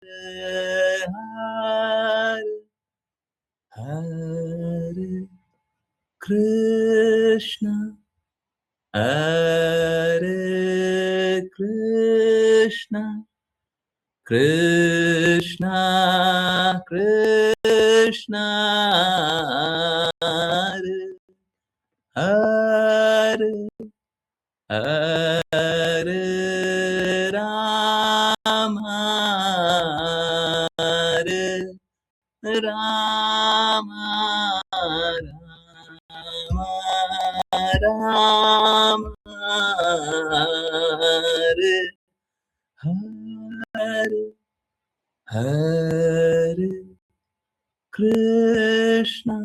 Hare Hare Krishna Hare Krishna Krishna Krishna Hare Hare Hare Rama Hare Rama Rama Rama Hare Hare Hare Krishna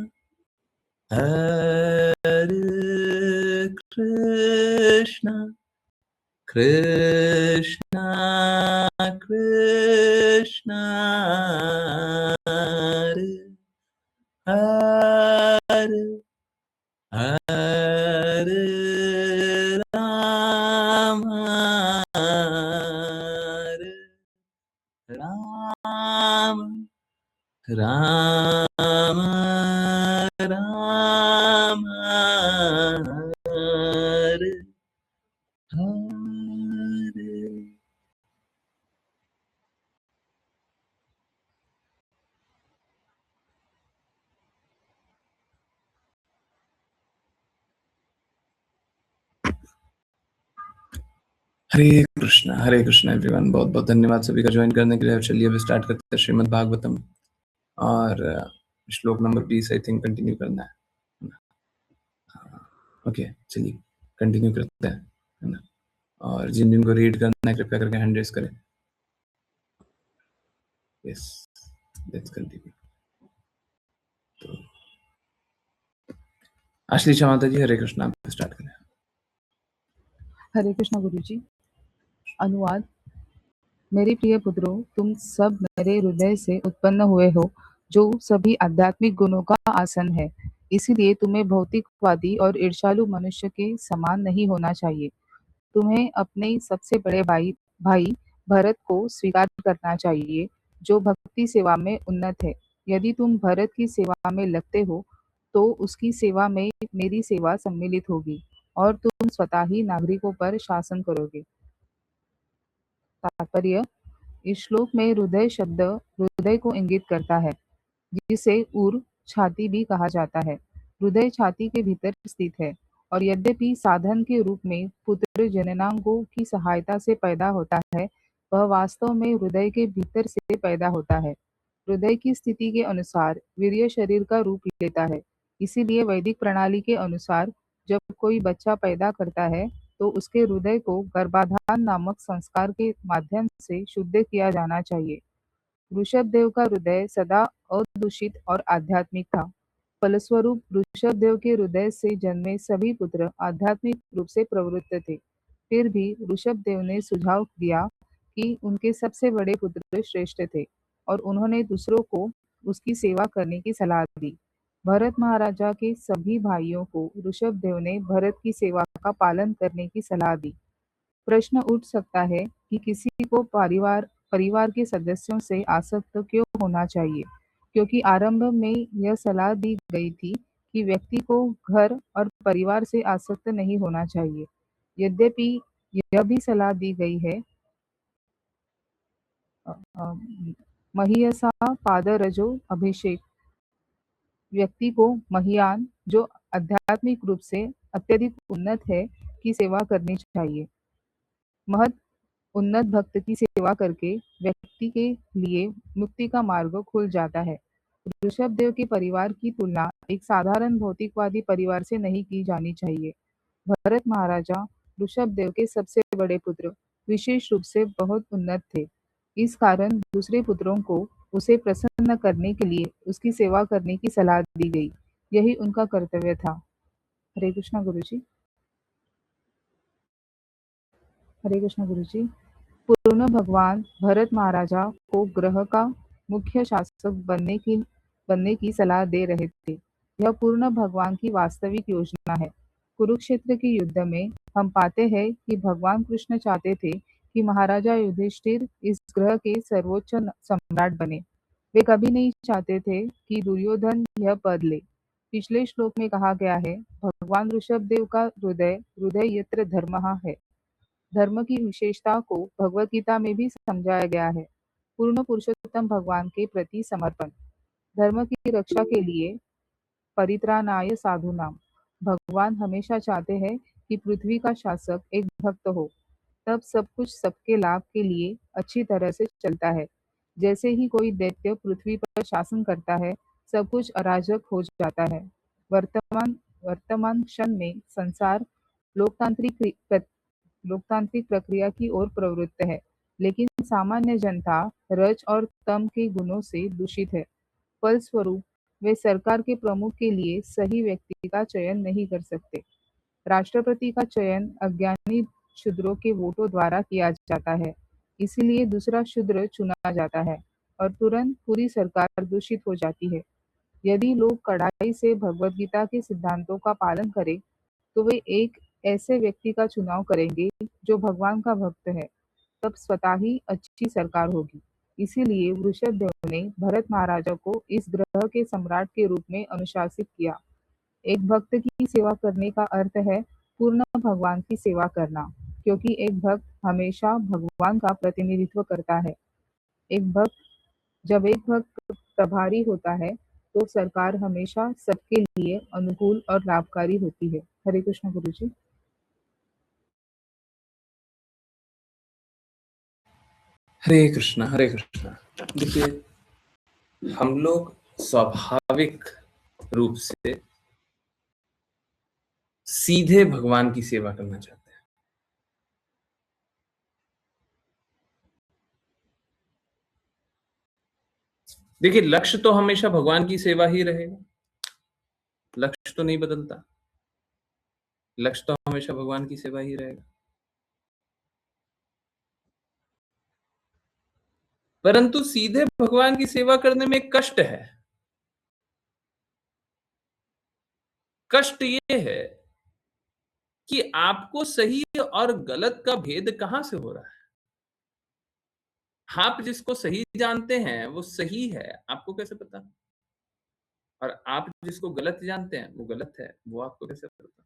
Hare Krishna Krishna Krishna Hare Hare Hare Rama Hare Rama Rama Rama Hare Hare हरे Krishna everyone. बहुत बहुत धन्यवाद सभी का join करने के लिए। चलिए अभी स्टार्ट करते हैं श्रीमद् भागवतम और श्लोक नंबर 20 आई थिंक कंटिन्यू करना है ना। ओके चलिए कंटिन्यू करते हैं है ना। और जिन जिनको रीड करना है कृपया करके हैंड रेज करें। Yes let's continue. तो आश्लेषा माता जी हरे कृष्णा, आप स्टार्ट करें। हरे कृष्णा गुरुजी। अनुवाद। मेरे प्रिय पुत्रों, तुम सब मेरे हृदय से उत्पन्न हुए हो, जो सभी आध्यात्मिक गुणों का आसन है। इसीलिए तुम्हें भौतिकवादी और ईर्ष्यालु मनुष्य के समान नहीं होना चाहिए। तुम्हें अपने सबसे बड़े भाई भरत को स्वीकार करना चाहिए, जो भक्ति सेवा में उन्नत है। यदि तुम भरत की सेवा में लगते हो, तो उसकी सेवा में मेरी सेवा सम्मिलित होगी और तुम स्वतः ही नागरिकों पर शासन करोगे। तात्पर्य। इस श्लोक में हृदय शब्द हृदय को इंगित करता है, जिसे उर छाती भी कहा जाता है। हृदय छाती के भीतर स्थित है और यद्यपि साधन के रूप में पुत्र जननांगों की सहायता से पैदा होता है, वह वास्तव में हृदय के भीतर से पैदा होता है। हृदय की स्थिति के अनुसार वीर्य शरीर का रूप लेता है। इसीलिए वैदिक प्रणाली के अनुसार जब कोई बच्चा पैदा करता है, तो उसके हृदय को गर्भाधान नामक संस्कार के माध्यम से शुद्ध किया जाना चाहिए। ऋषभदेव का हृदय सदा अदूषित और आध्यात्मिक था। फलस्वरूप ऋषभदेव के हृदय से जन्मे सभी पुत्र आध्यात्मिक रूप से प्रवृत्त थे। फिर भी ऋषभदेव ने सुझाव दिया कि उनके सबसे बड़े पुत्र श्रेष्ठ थे और उन्होंने दूसरों को उसकी सेवा करने की सलाह दी। भरत महाराजा के सभी भाइयों को ऋषभदेव ने भरत की सेवा का पालन करने की सलाह दी। प्रश्न उठ सकता है कि किसी को परिवार के सदस्यों से आसक्त क्यों होना चाहिए, क्योंकि आरंभ में यह सलाह दी गई थी कि व्यक्ति को घर और परिवार से आसक्त नहीं होना चाहिए। यद्यपि यह भी सलाह दी गई है महियसा पादरजो अभिषेक, व्यक्ति को महियान जो आध्यात्मिक रूप से अत्यधिक उन्नत है की सेवा करनी चाहिए। महत उन्नत भक्त की सेवा करके व्यक्ति के लिए मुक्ति का मार्ग खुल जाता है। ऋषभदेव के परिवार की तुलना एक साधारण भौतिकवादी परिवार से नहीं की जानी चाहिए। भरत महाराजा ऋषभदेव के सबसे बड़े पुत्र विशेष रूप से बहुत उन्नत थे। इस कारण दूसरे पुत्रों को उसे प्रसन्न करने के लिए उसकी सेवा करने की सलाह दी गई। यही उनका कर्तव्य था। हरे कृष्णा गुरुजी। हरे कृष्णा गुरुजी। पूर्ण भगवान भरत महाराजा को ग्रह का मुख्य शासक बनने की सलाह दे रहे थे। यह पूर्ण भगवान की वास्तविक योजना है। कुरुक्षेत्र के युद्ध में हम पाते हैं कि भगवान कृष्ण चाहते थे कि महाराजा युधिष्ठिर इस ग्रह के सर्वोच्च सम्राट बने। वे कभी नहीं चाहते थे कि दुर्योधन यह पद ले। पिछले श्लोक में कहा गया है, भगवान ऋषभ देव का हृदय हृदय यत्र धर्मः है। धर्म की विशेषता को भगवत गीता में भी समझाया गया है। पूर्ण पुरुषोत्तम भगवान के प्रति समर्पण, धर्म की रक्षा के लिए परित्राणाय साधूनाम। भगवान हमेशा चाहते हैं कि पृथ्वी का शासक एक भक्त हो, तब सब कुछ सबके लाभ के लिए अच्छी तरह से चलता है। जैसे ही कोई दैत्य पृथ्वी पर शासन करता है, सब कुछ अराजक हो जाता है। वर्तमान वर्तमान क्षण में संसार लोकतांत्रिक प्रक्रिया की ओर प्रवृत्त है, लेकिन सामान्य जनता रज और तम के गुणों से दूषित है। फलस्वरूप वे सरकार के प्रमुख के लिए सही व्यक्ति का चयन नहीं कर सकते। राष्ट्रपति का चयन अज्ञानी शूद्रों के वोटों द्वारा किया जाता है, इसीलिए दूसरा शूद्र चुना जाता है और तुरंत पूरी सरकार दूषित हो जाती है। यदि लोग कड़ाई से भगवद गीता के सिद्धांतों का पालन करें, तो वे एक ऐसे व्यक्ति का चुनाव करेंगे जो भगवान का भक्त है, तब स्वतः ही अच्छी सरकार होगी। इसीलिए वृषभदेव ने भरत महाराजा को इस ग्रह के सम्राट के रूप में अनुशासित किया। एक भक्त की सेवा करने का अर्थ है पूर्ण भगवान की सेवा करना, क्योंकि एक भक्त हमेशा भगवान का प्रतिनिधित्व करता है। जब एक भक्त प्रभारी होता है, तो सरकार हमेशा सबके लिए अनुकूल और लाभकारी होती है। हरे कृष्ण गुरु जी। हरे कृष्णा हरे कृष्णा। देखिए, हम लोग स्वाभाविक रूप से सीधे भगवान की सेवा करना चाहते हैं। देखिए, लक्ष्य तो हमेशा भगवान की सेवा ही रहेगा, लक्ष्य तो नहीं बदलता, लक्ष्य तो हमेशा भगवान की सेवा ही रहेगा। परंतु सीधे भगवान की सेवा करने में एक कष्ट है। कष्ट ये है कि आपको सही और गलत का भेद कहां से हो रहा है। आप जिसको सही जानते हैं वो सही है, आपको कैसे पता? और आप जिसको गलत जानते हैं वो गलत है, वो आपको कैसे पता?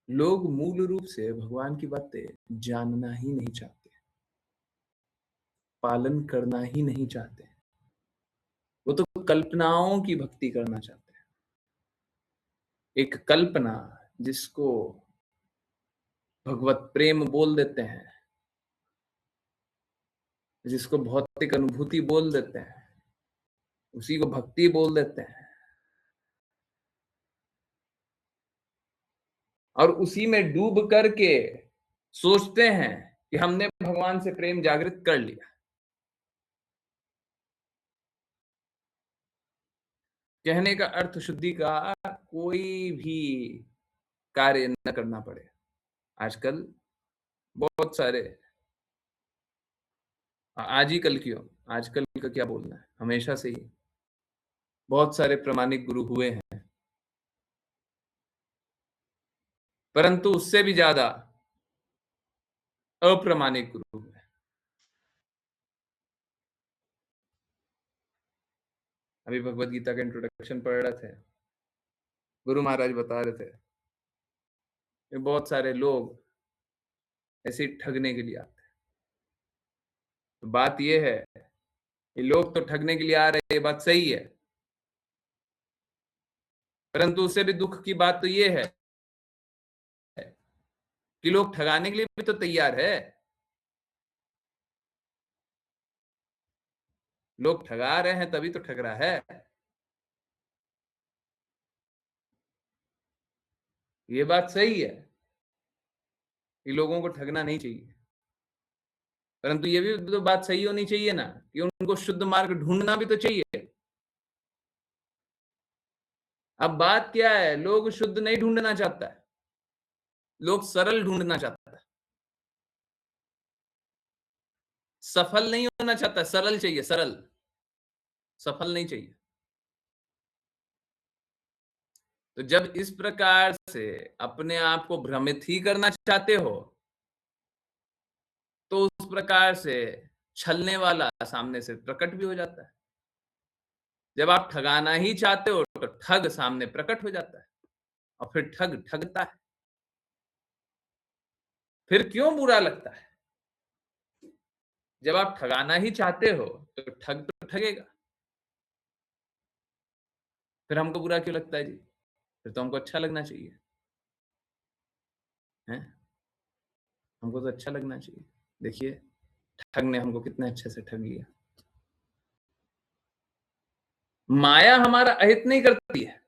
लोग मूल रूप से भगवान की बातें जानना ही नहीं चाहते, पालन करना ही नहीं चाहते। वो तो कल्पनाओं की भक्ति करना चाहते हैं। एक कल्पना जिसको भगवत प्रेम बोल देते हैं, जिसको भौतिक अनुभूति बोल देते हैं, उसी को भक्ति बोल देते हैं, और उसी में डूब करके सोचते हैं कि हमने भगवान से प्रेम जागृत कर लिया। कहने का अर्थ शुद्धि का कोई भी कार्य न करना पड़े। आजकल बहुत सारे, आज ही कल क्यों, आजकल का क्या बोलना है, हमेशा से ही बहुत सारे प्रामाणिक गुरु हुए हैं, परंतु उससे भी ज्यादा अप्रामाणिक गुरु हुए। अभी भगवत गीता का इंट्रोडक्शन पढ़ रहे थे, गुरु महाराज बता रहे थे कि बहुत सारे लोग ऐसे ही ठगने के लिए आते हैं। तो बात यह है कि लोग तो ठगने के लिए आ रहे हैं, ये बात सही है, परंतु उससे भी दुख की बात तो ये है कि लोग ठगाने के लिए भी तो तैयार है। लोग ठगा रहे हैं तभी तो ठग रहा है। ये बात सही है कि लोगों को ठगना नहीं चाहिए, परंतु ये भी तो बात सही होनी चाहिए ना कि उनको शुद्ध मार्ग ढूंढना भी तो चाहिए। अब बात क्या है, लोग शुद्ध नहीं ढूंढना चाहता है, लोग सरल ढूंढना चाहता है, सफल नहीं होना चाहता, सरल चाहिए, सरल, सफल नहीं चाहिए। तो जब इस प्रकार से अपने आप को भ्रमित ही करना चाहते हो, तो उस प्रकार से छलने वाला सामने से प्रकट भी हो जाता है। जब आप ठगाना ही चाहते हो, तो ठग सामने प्रकट हो जाता है और फिर ठग ठगता है। फिर क्यों बुरा लगता है? जब आप ठगाना ही चाहते हो, तो ठग तो ठगेगा। फिर हमको बुरा क्यों लगता है जी? फिर तो हमको अच्छा लगना चाहिए, हैं? हमको तो अच्छा लगना चाहिए। देखिए, ठग ने हमको कितने अच्छे से ठग लिया। माया हमारा अहित नहीं करती है।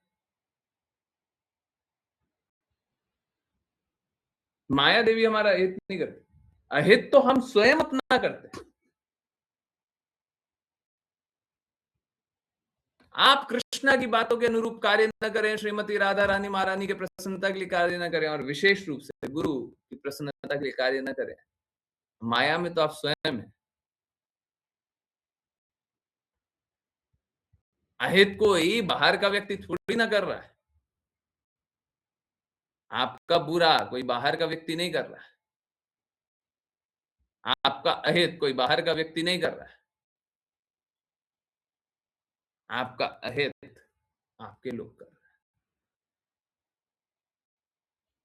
माया देवी हमारा अहित नहीं करती। अहित तो हम स्वयं अपना करते हैं। आप कृष्णा की बातों के अनुरूप कार्य न करें, श्रीमती राधा रानी महारानी के प्रसन्नता के लिए कार्य न करें और विशेष रूप से गुरु की प्रसन्नता के लिए कार्य न करें। माया में तो आप स्वयं हैं। अहित कोई बाहर का व्यक्ति थोड़ी ना कर रहा है। आपका बुरा कोई बाहर का व्यक्ति नहीं कर रहा है। आपका अहित कोई बाहर का व्यक्ति नहीं कर रहा है। आपका अहित आपके लोग कर रहे हैं।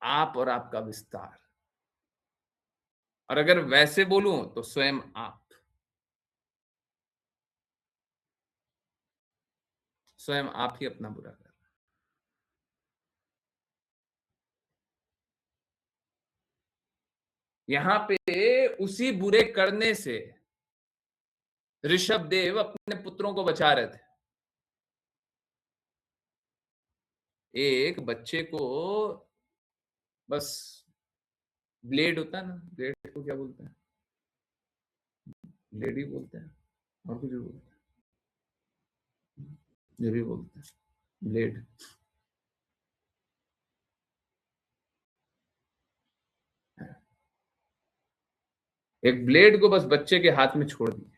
आप और आपका विस्तार। और अगर वैसे बोलूं तो स्वयं आप, स्वयं आप ही अपना बुरा कर रहे हैं। यहां पे उसी बुरे करने से ऋषभ देव अपने पुत्रों को बचा रहे थे। एक बच्चे को बस, ब्लेड होता है ना, ब्लेड को क्या बोलते हैं? ब्लेड ही बोलते हैं, और कुछ भी बोलते हैं, ये भी बोलते हैं ब्लेड। एक ब्लेड को बस बच्चे के हाथ में छोड़ दिए।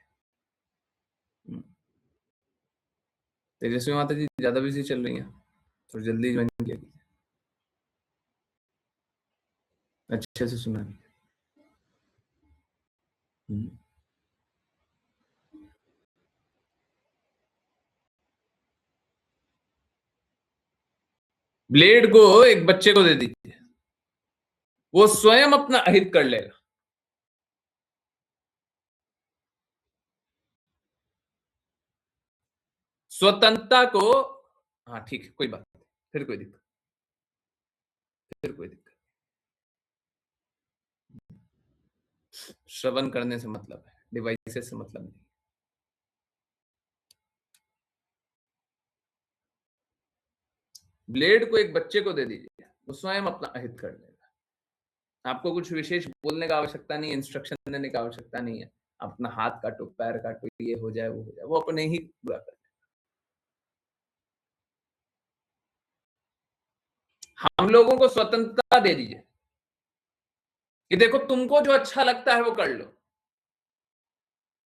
तेजस्वी माता जी ज्यादा बिजी चल रही हैं, थोड़ी जल्दी ज्वाइन किया कीजिए, अच्छे से सुना। ब्लेड को एक बच्चे को दे दीजिए, वो स्वयं अपना अहित कर लेगा। स्वतंत्रता को, हाँ ठीक है, कोई बात नहीं, फिर कोई दिक्कत, फिर कोई दिक्कत। श्रवण करने से मतलब है, डिवाइसेस से मतलब नहीं। ब्लेड को एक बच्चे को दे दीजिए, वो स्वयं अपना अहित कर लेगा। आपको कुछ विशेष बोलने का आवश्यकता नहीं है, इंस्ट्रक्शन देने का आवश्यकता नहीं है। अपना हाथ काटो, पैर काटो, ये हो जाए वो हो जाए, वो अपने ही पूरा कर। हम लोगों को स्वतंत्रता दे दीजिए कि देखो तुमको जो अच्छा लगता है वो कर लो।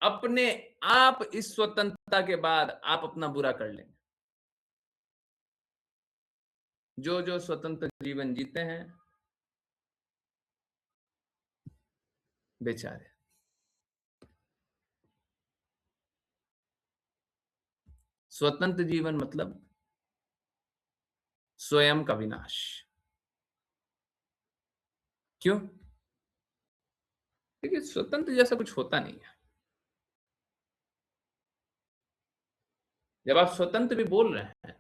अपने आप इस स्वतंत्रता के बाद आप अपना बुरा कर लेंगे। जो जो स्वतंत्र जीवन जीते हैं बेचारे, स्वतंत्र जीवन मतलब स्वयं का विनाश। क्यों? देखिए, स्वतंत्र जैसा कुछ होता नहीं है। जब आप स्वतंत्र भी बोल रहे हैं,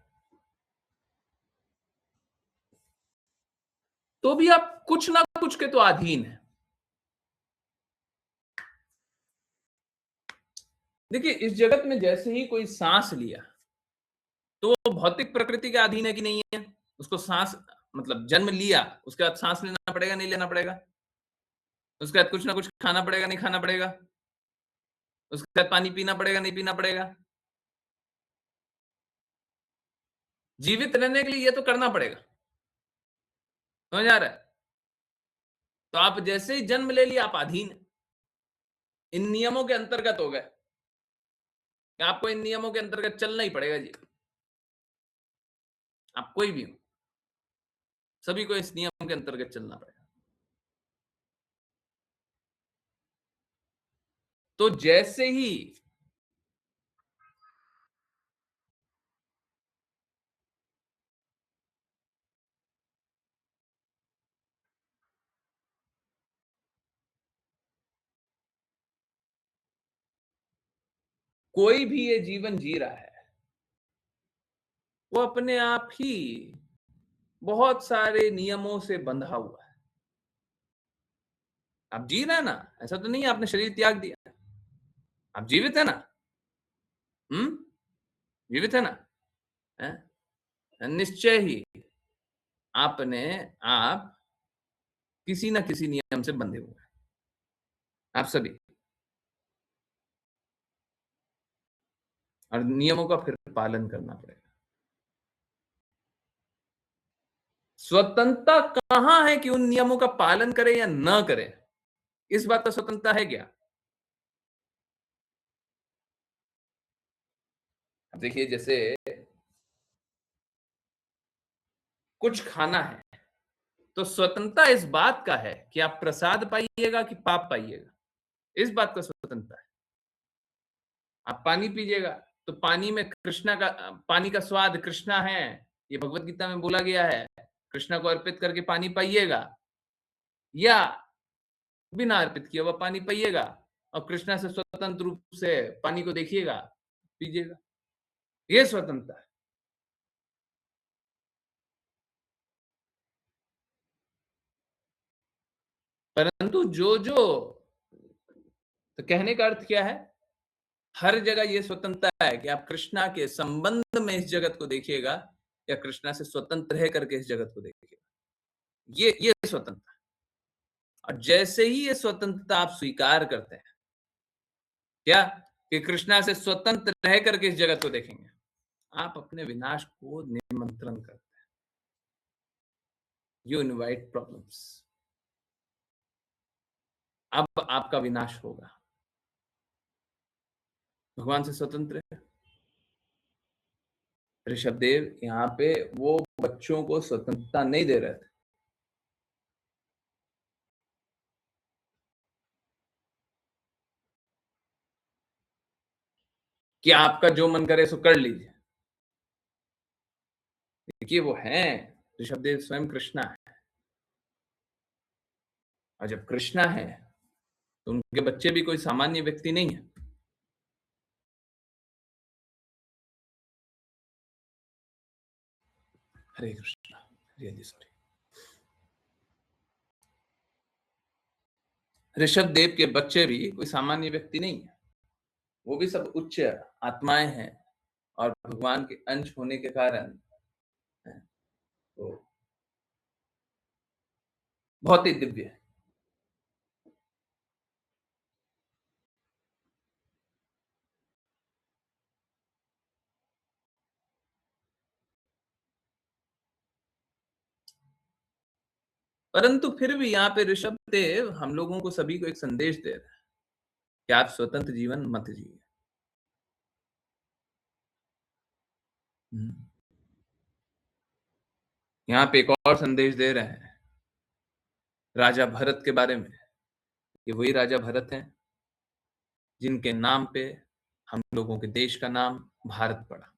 तो भी आप कुछ ना कुछ के तो अधीन है। देखिए, इस जगत में जैसे ही कोई सांस लिया, तो वो भौतिक प्रकृति के अधीन है कि नहीं है? उसको सांस, मतलब जन्म लिया, उसके बाद सांस लेना पड़ेगा, नहीं लेना पड़ेगा? उसके बाद कुछ ना कुछ खाना पड़ेगा, नहीं खाना पड़ेगा? उसके बाद पानी पीना पड़ेगा, नहीं पीना पड़ेगा? जीवित रहने के लिए ये तो करना पड़ेगा। समझ आ रहा है? तो आप जैसे ही जन्म ले लिया, आप अधीन हैं। इन नियमों के अंतर्गत हो गए। आपको इन नियमों के अंतर्गत चलना ही पड़ेगा जी। आप कोई भी हो। सभी को इस नियम के अंतर्गत चलना पड़ेगा। तो जैसे ही कोई भी ये जीवन जी रहा है, वो अपने आप ही बहुत सारे नियमों से बंधा हुआ है। आप जी रहे हैं ना, ऐसा तो नहीं है आपने शरीर त्याग दिया। आप जीवित है ना? हुँ? जीवित है ना? हैं? निश्चय ही अपने आप किसी न किसी नियम से बंधे हुए हैं, आप सभी। और नियमों का फिर पालन करना पड़ेगा। स्वतंत्रता कहाँ है कि उन नियमों का पालन करें या न करें? इस बात का स्वतंत्रता है क्या? अब देखिए जैसे कुछ खाना है, तो स्वतंत्रता इस बात का है कि आप प्रसाद पाइएगा कि पाप पाइएगा, इस बात का स्वतंत्रता है। आप पानी पीजिएगा, तो पानी में कृष्णा का पानी का स्वाद कृष्णा है, ये भगवत गीता में बोला गया है। कृष्णा को अर्पित करके पानी पाइएगा या बिना अर्पित किए हुआ पानी पिएगा और कृष्णा से स्वतंत्र रूप से पानी को देखिएगा, पीजिएगा। ये स्वतंत्रता है। परंतु जो तो कहने का अर्थ क्या है? हर जगह ये स्वतंत्रता है कि आप कृष्णा के संबंध में इस जगत को देखिएगा या कृष्णा से स्वतंत्र रह करके इस जगत को देखिएगा। ये स्वतंत्रता है। और जैसे ही ये स्वतंत्रता आप स्वीकार करते हैं, क्या? कि कृष्णा से स्वतंत्र रह करके इस जगत को देखेंगे, आप अपने विनाश को निमंत्रण करते हैं। You invite problems. अब आपका विनाश होगा। भगवान से स्वतंत्र है। ऋषभदेव यहाँ पे वो बच्चों को स्वतंत्रता नहीं दे रहे थे। कि आपका जो मन करे सो कर लीजिए। देखिए वो हैं, ऋषभदेव स्वयं कृष्णा है। और जब कृष्णा है, तो उनके बच्चे भी कोई सामान्य व्यक्ति नहीं है। हरे कृष्णा, रियली सॉरी। ऋषभदेव के बच्चे भी कोई सामान्य व्यक्ति नहीं है। वो भी सब उच्च आत्माएं हैं और भगवान के अंश होने के कारण हैं, तो बहुत ही दिव्य है। परंतु फिर भी यहाँ पे ऋषभदेव हम लोगों को सभी को एक संदेश दे रहे हैं कि आप स्वतंत्र जीवन मत जिए। यहाँ पे एक और संदेश दे रहे हैं राजा भरत के बारे में। ये वही राजा भरत हैं जिनके नाम पे हम लोगों के देश का नाम भारत पड़ा।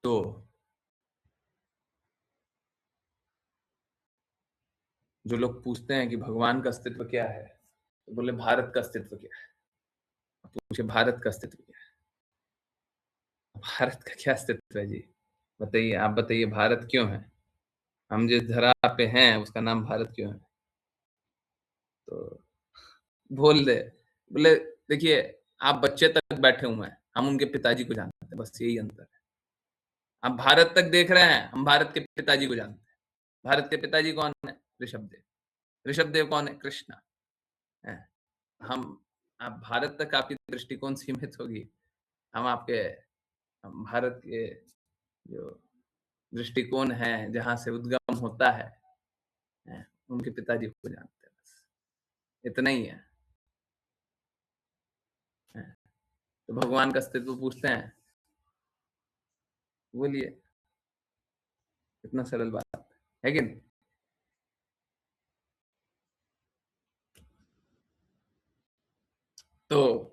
तो जो लोग पूछते हैं कि भगवान का अस्तित्व क्या है, तो बोले भारत का अस्तित्व क्या है। पूछे भारत का अस्तित्व क्या है? भारत का क्या अस्तित्व है जी? बताइए, आप बताइए भारत क्यों है? हम जिस धरा पे हैं उसका नाम भारत क्यों है? तो बोल दे, बोले देखिए आप बच्चे तक बैठे हुए हैं, हम उनके पिताजी को जानते हैं, बस यही अंतर है। आप भारत तक देख रहे हैं, हम भारत के पिताजी को जानते हैं। भारत के पिताजी कौन है? ऋषभदेव। ऋषभदेव कौन है? कृष्णा है। हम आप भारत तक आपकी दृष्टिकोण सीमित होगी। हम भारत के जो दृष्टिकोण है, जहाँ से उद्गम होता है, उनके पिताजी को जानते हैं बस, इतना ही है। तो भगवान का अस्तित्व पूछते हैं, बोलिए, कितना सरल बात है कि नहीं? तो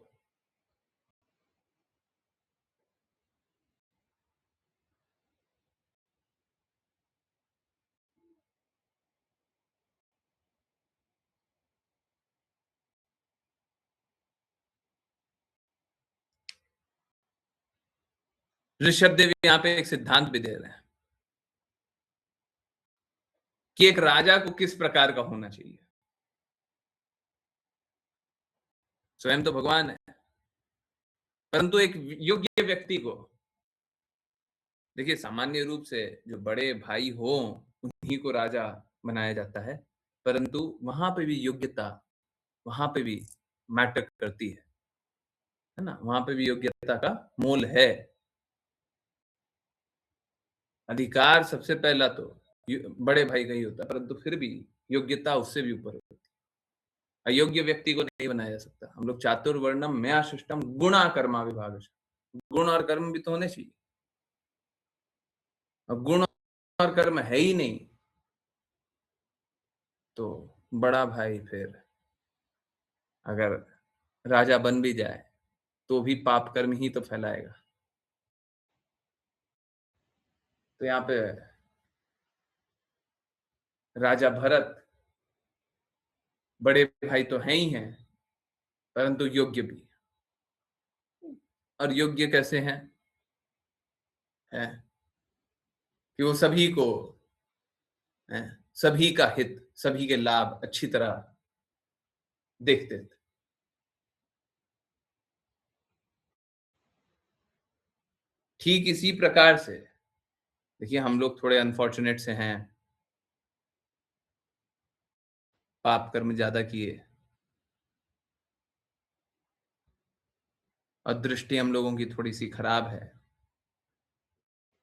ऋषभ देव यहाँ पे एक सिद्धांत भी दे रहे हैं कि एक राजा को किस प्रकार का होना चाहिए। स्वयं तो भगवान है, परंतु एक योग्य व्यक्ति को, देखिए सामान्य रूप से जो बड़े भाई हो उन्हीं को राजा बनाया जाता है, परंतु वहां पे भी योग्यता, वहां पे भी मैटर करती है ना? वहां पे भी योग्यता का मोल है। अधिकार सबसे पहला तो बड़े भाई का ही होता है, परंतु फिर भी योग्यता उससे भी ऊपर होती है। अयोग्य व्यक्ति को नहीं बनाया जा सकता। हम लोग चातुर्वर्णम मया सृष्टम गुणा कर्मा विभागशः, गुण और कर्म भी तो होने चाहिए। अब गुण और कर्म है ही नहीं, तो बड़ा भाई फिर अगर राजा बन भी जाए तो भी पाप कर्म ही तो फैलाएगा। तो यहाँ पे राजा भरत बड़े भाई तो हैं ही हैं, परंतु योग्य भी। और योग्य कैसे हैं? है कि वो सभी को, है, सभी का हित, सभी के लाभ अच्छी तरह देखते थे। ठीक इसी प्रकार से देखिए, हम लोग थोड़े अनफॉर्चुनेट से हैं, पाप कर्म ज्यादा किए और दृष्टि हम लोगों की थोड़ी सी खराब है,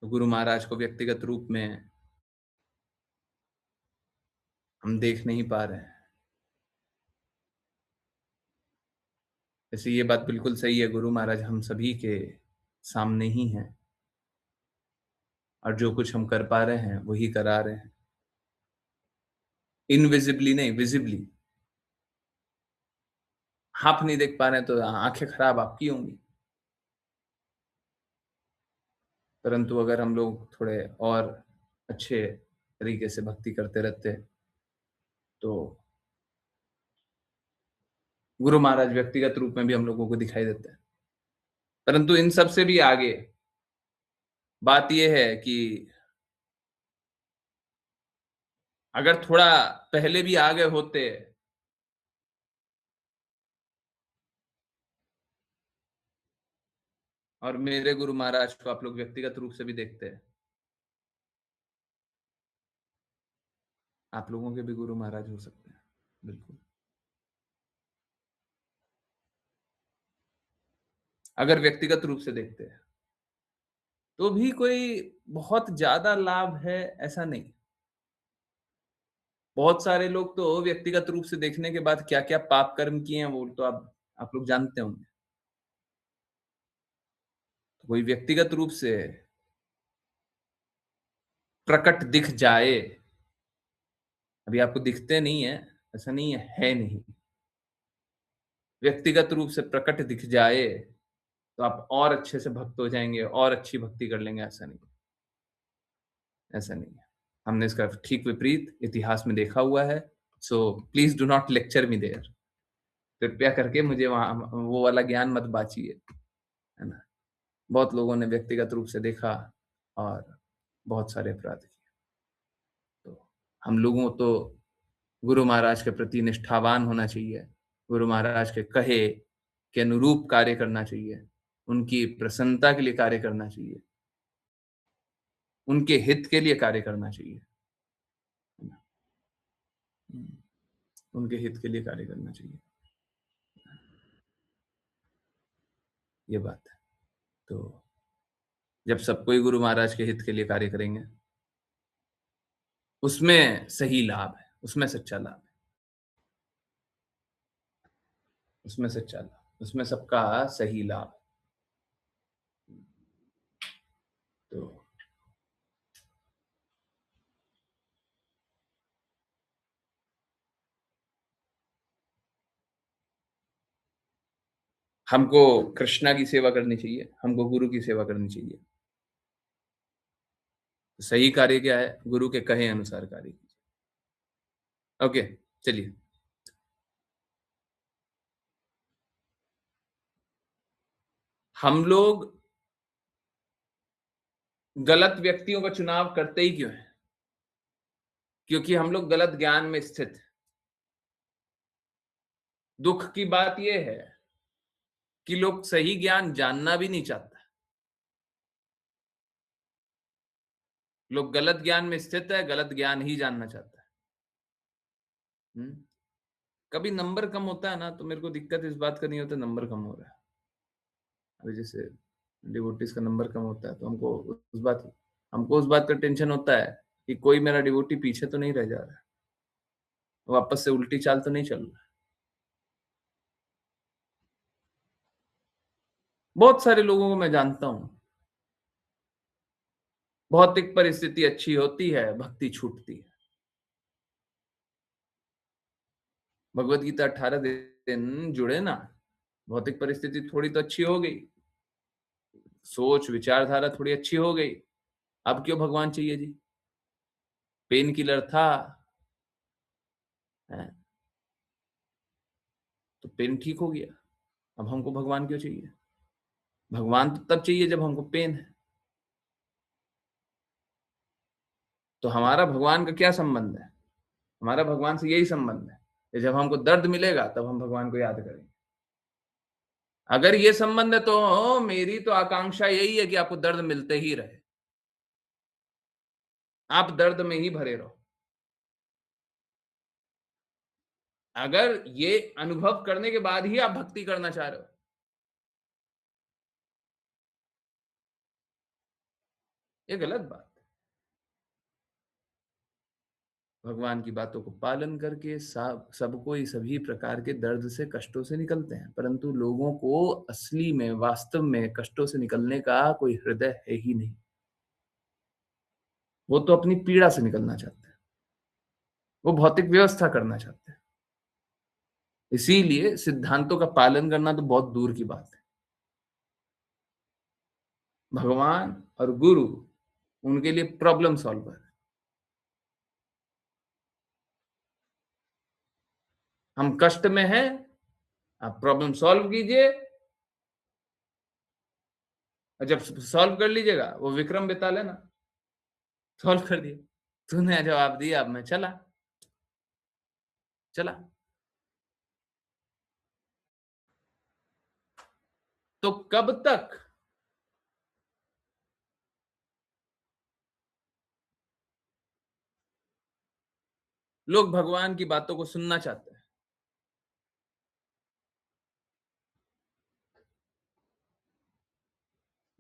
तो गुरु महाराज को व्यक्तिगत रूप में हम देख नहीं पा रहे हैं। जैसे ये बात बिल्कुल सही है, गुरु महाराज हम सभी के सामने ही हैं और जो कुछ हम कर पा रहे हैं वही करा रहे हैं, इनविजिबली नहीं, विजिबली। आप नहीं देख पा रहे हैं तो आंखें खराब आपकी होंगी, परंतु अगर हम लोग थोड़े और अच्छे तरीके से भक्ति करते रहते तो गुरु महाराज व्यक्तिगत रूप में भी हम लोगों को दिखाई देते हैं। परंतु इन सब से भी आगे बात यह है कि अगर थोड़ा पहले भी आगे होते और मेरे गुरु महाराज को आप लोग व्यक्तिगत रूप से भी देखते हैं, आप लोगों के भी गुरु महाराज हो सकते हैं, बिल्कुल। अगर व्यक्तिगत रूप से देखते हैं तो भी कोई बहुत ज्यादा लाभ है ऐसा नहीं। बहुत सारे लोग तो व्यक्तिगत रूप से देखने के बाद क्या क्या पाप कर्म किए हैं वो तो आप लोग जानते होंगे। तो कोई व्यक्तिगत रूप से प्रकट दिख जाए, अभी आपको दिखते नहीं है ऐसा नहीं है नहीं, व्यक्तिगत रूप से प्रकट दिख जाए तो आप और अच्छे से भक्त हो जाएंगे और अच्छी भक्ति कर लेंगे, ऐसा नहीं, ऐसा नहीं है। हमने इसका ठीक विपरीत इतिहास में देखा हुआ है। So please do not lecture me there, कृपया करके मुझे वहां वो वाला ज्ञान मत बांचिए, है ना? बहुत लोगों ने व्यक्तिगत रूप से देखा और बहुत सारे अपराध किए। तो हम लोगों तो गुरु महाराज के प्रति निष्ठावान होना चाहिए, गुरु महाराज के कहे के अनुरूप कार्य करना चाहिए, उनकी प्रसन्नता के लिए कार्य करना चाहिए, उनके हित के लिए कार्य करना चाहिए, है ना? उनके हित के लिए कार्य करना चाहिए, ये बात है। तो जब सब कोई गुरु महाराज के हित के लिए कार्य करेंगे, उसमें सही लाभ है, उसमें सच्चा लाभ है, उसमें सच्चा लाभ, उसमें सबका सही लाभ। तो हमको कृष्णा की सेवा करनी चाहिए, हमको गुरु की सेवा करनी चाहिए। सही कार्य क्या है? गुरु के कहे अनुसार कार्य कीजिए। ओके, चलिए। हम लोग गलत व्यक्तियों का चुनाव करते ही क्यों हैं? क्योंकि हम लोग गलत ज्ञान में स्थित हैं। दुख की बात यह है कि लोग सही ज्ञान जानना भी नहीं चाहता। लोग गलत ज्ञान में स्थित है, गलत ज्ञान ही जानना चाहता है। कभी नंबर कम होता है ना, तो मेरे को दिक्कत इस बात का नहीं होता नंबर कम हो रहा है। अभी जैसे डिवोटीज का नंबर कम होता है तो हमको उस बात का टेंशन होता है कि कोई मेरा डिवोटी पीछे तो नहीं रह जा रहा है, वापस से उल्टी चाल तो नहीं चल रहा है। बहुत सारे लोगों को मैं जानता हूं, भौतिक परिस्थिति अच्छी होती है, भक्ति छूटती है। भगवत गीता 18 दिन जुड़े ना, भौतिक परिस्थिति थोड़ी तो अच्छी हो गई, सोच विचारधारा थोड़ी अच्छी हो गई, अब क्यों भगवान चाहिए जी? पेन किलर था, है? तो पेन ठीक हो गया, अब हमको भगवान क्यों चाहिए? भगवान तो तब चाहिए जब हमको पेन है। तो हमारा भगवान का क्या संबंध है? हमारा भगवान से यही संबंध है कि जब हमको दर्द मिलेगा तब हम भगवान को याद करेंगे। अगर ये संबंध है तो मेरी तो आकांक्षा यही है कि आपको दर्द मिलते ही रहे, आप दर्द में ही भरे रहो। अगर ये अनुभव करने के बाद ही आप भक्ति करना चाह रहे हो, ये गलत बात। भगवान की बातों को पालन करके सब कोई सभी प्रकार के दर्द से, कष्टों से निकलते हैं, परंतु लोगों को असली में, वास्तव में कष्टों से निकलने का कोई हृदय है ही नहीं। वो तो अपनी पीड़ा से निकलना चाहते हैं, वो भौतिक व्यवस्था करना चाहते हैं। इसीलिए सिद्धांतों का पालन करना तो बहुत दूर की बात है। भगवान और गुरु उनके लिए प्रॉब्लम सॉल्वर है। हम कष्ट में हैं, आप प्रॉब्लम सॉल्व कीजिए, और जब सॉल्व कर लीजिएगा वो विक्रम बेताल है ना, सॉल्व कर दिया, तूने जवाब दिया, अब मैं चला। तो कब तक लोग भगवान की बातों को सुनना चाहते हैं?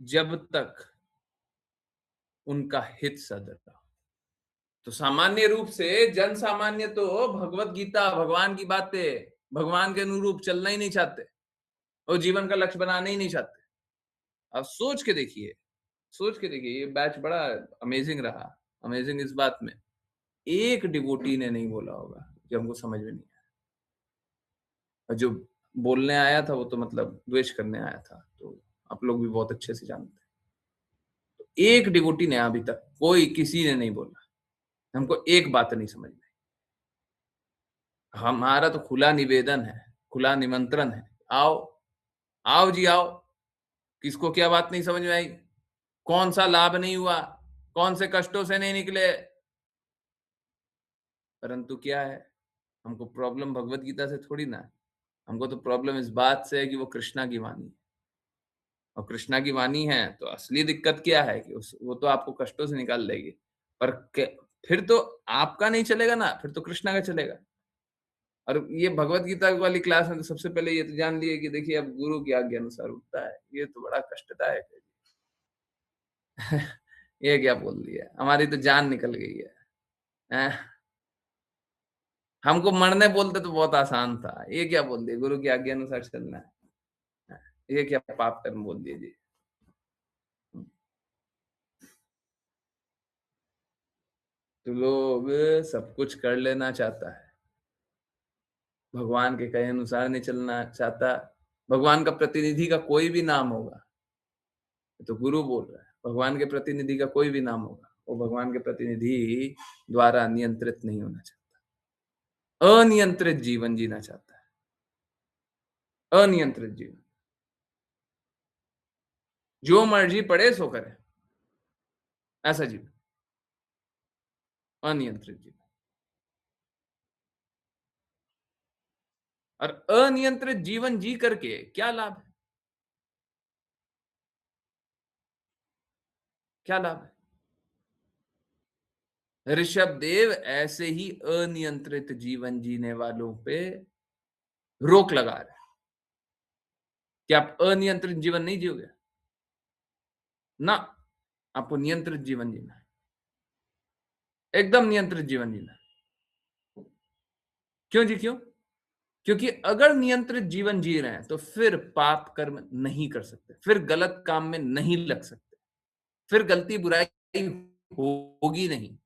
जब तक उनका हित सदर रहा। तो सामान्य रूप से जन सामान्य तो भगवत गीता, भगवान की बातें, भगवान के अनुरूप चलना ही नहीं चाहते, और जीवन का लक्ष्य बनाना ही नहीं चाहते। अब सोच के देखिए, ये बैच बड़ा अमेजिंग रहा। अमेजिंग इस बात में, एक डिवोटी ने नहीं बोला होगा जो हमको समझ में नहीं आया, और जो बोलने आया था वो तो मतलब द्वेष करने आया था, तो आप लोग भी बहुत अच्छे से जानते हैं। तो एक डिवोटी ने अभी तक, कोई किसी ने नहीं बोला, हमको एक बात नहीं समझ में। हमारा तो खुला निवेदन है, खुला निमंत्रण है, आओ, आओ जी आओ। किसको क्या बात नहीं समझ में आई? कौन सा लाभ नहीं हुआ? कौन से कष्टों से नहीं निकले? परंतु क्या है, हमको प्रॉब्लम भगवत गीता से थोड़ी ना है। हमको तो प्रॉब्लम इस बात से है कि वो कृष्णा की वाणी है, और कृष्णा की वाणी है तो असली दिक्कत क्या है कि वो तो आपको कष्टों से निकाल लेगी, पर फिर तो आपका नहीं चलेगा ना, फिर तो कृष्णा का चलेगा। और ये भगवत गीता वाली क्लास में तो सबसे पहले ये तो जान लिए कि देखिए अब गुरु की आज्ञा अनुसार उठता है, ये तो बड़ा कष्टदायक है। ये क्या बोल दिया, हमारी तो जान निकल गई है। हैं? हमको मरने बोलते तो बहुत आसान था, ये क्या बोल दिया गुरु की आज्ञा अनुसार चलना है। हैं? ये क्या पाप कर्म बोल दिए जी। तो लोग सब कुछ कर लेना चाहता है, भगवान के कहे अनुसार नहीं चलना चाहता, भगवान का प्रतिनिधि का कोई भी नाम होगा, ये तो गुरु बोल रहा है, भगवान के प्रतिनिधि का कोई भी नाम होगा, वो भगवान के प्रतिनिधि द्वारा नियंत्रित नहीं होना चाहता, अनियंत्रित जीवन जीना चाहता है, अनियंत्रित जीवन, जो मर्जी पड़े सो करे, ऐसा जीवन, अनियंत्रित जीवन। और अनियंत्रित जीवन जी करके क्या लाभ है? क्या लाभ है? ऋषभ देव ऐसे ही अनियंत्रित जीवन जीने वालों पे रोक लगा रहे हैं कि आप अनियंत्रित जीवन नहीं जियोगे ना, आपको नियंत्रित जीवन जीना है, एकदम नियंत्रित जीवन जीना है। क्यों जी, क्यों? क्योंकि अगर नियंत्रित जीवन जी रहे हैं तो फिर पाप कर्म नहीं कर सकते, फिर गलत काम में नहीं लग सकते, फिर गलती बुराई होगी नहीं,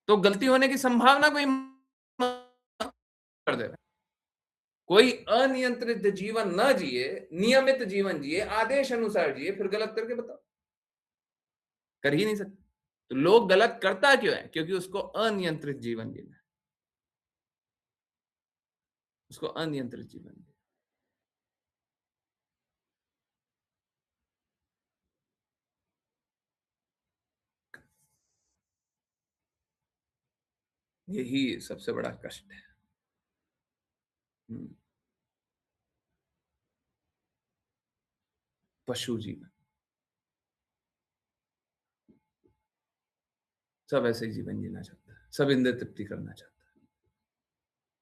तो गलती होने की संभावना कोई कर दे रहा है। कोई अनियंत्रित जीवन न जिए, नियमित जीवन जिए, आदेश अनुसार जिए, फिर गलत करके बताओ, कर ही नहीं सकते। तो लोग गलत करता क्यों है? क्योंकि उसको अनियंत्रित जीवन जीना है, उसको अनियंत्रित जीवन जीना। यही सबसे बड़ा कष्ट है। हम्म, पशु जीवन, सब ऐसे ही जीवन जीना चाहता है, सब इंद्रिय तृप्ति करना चाहता है,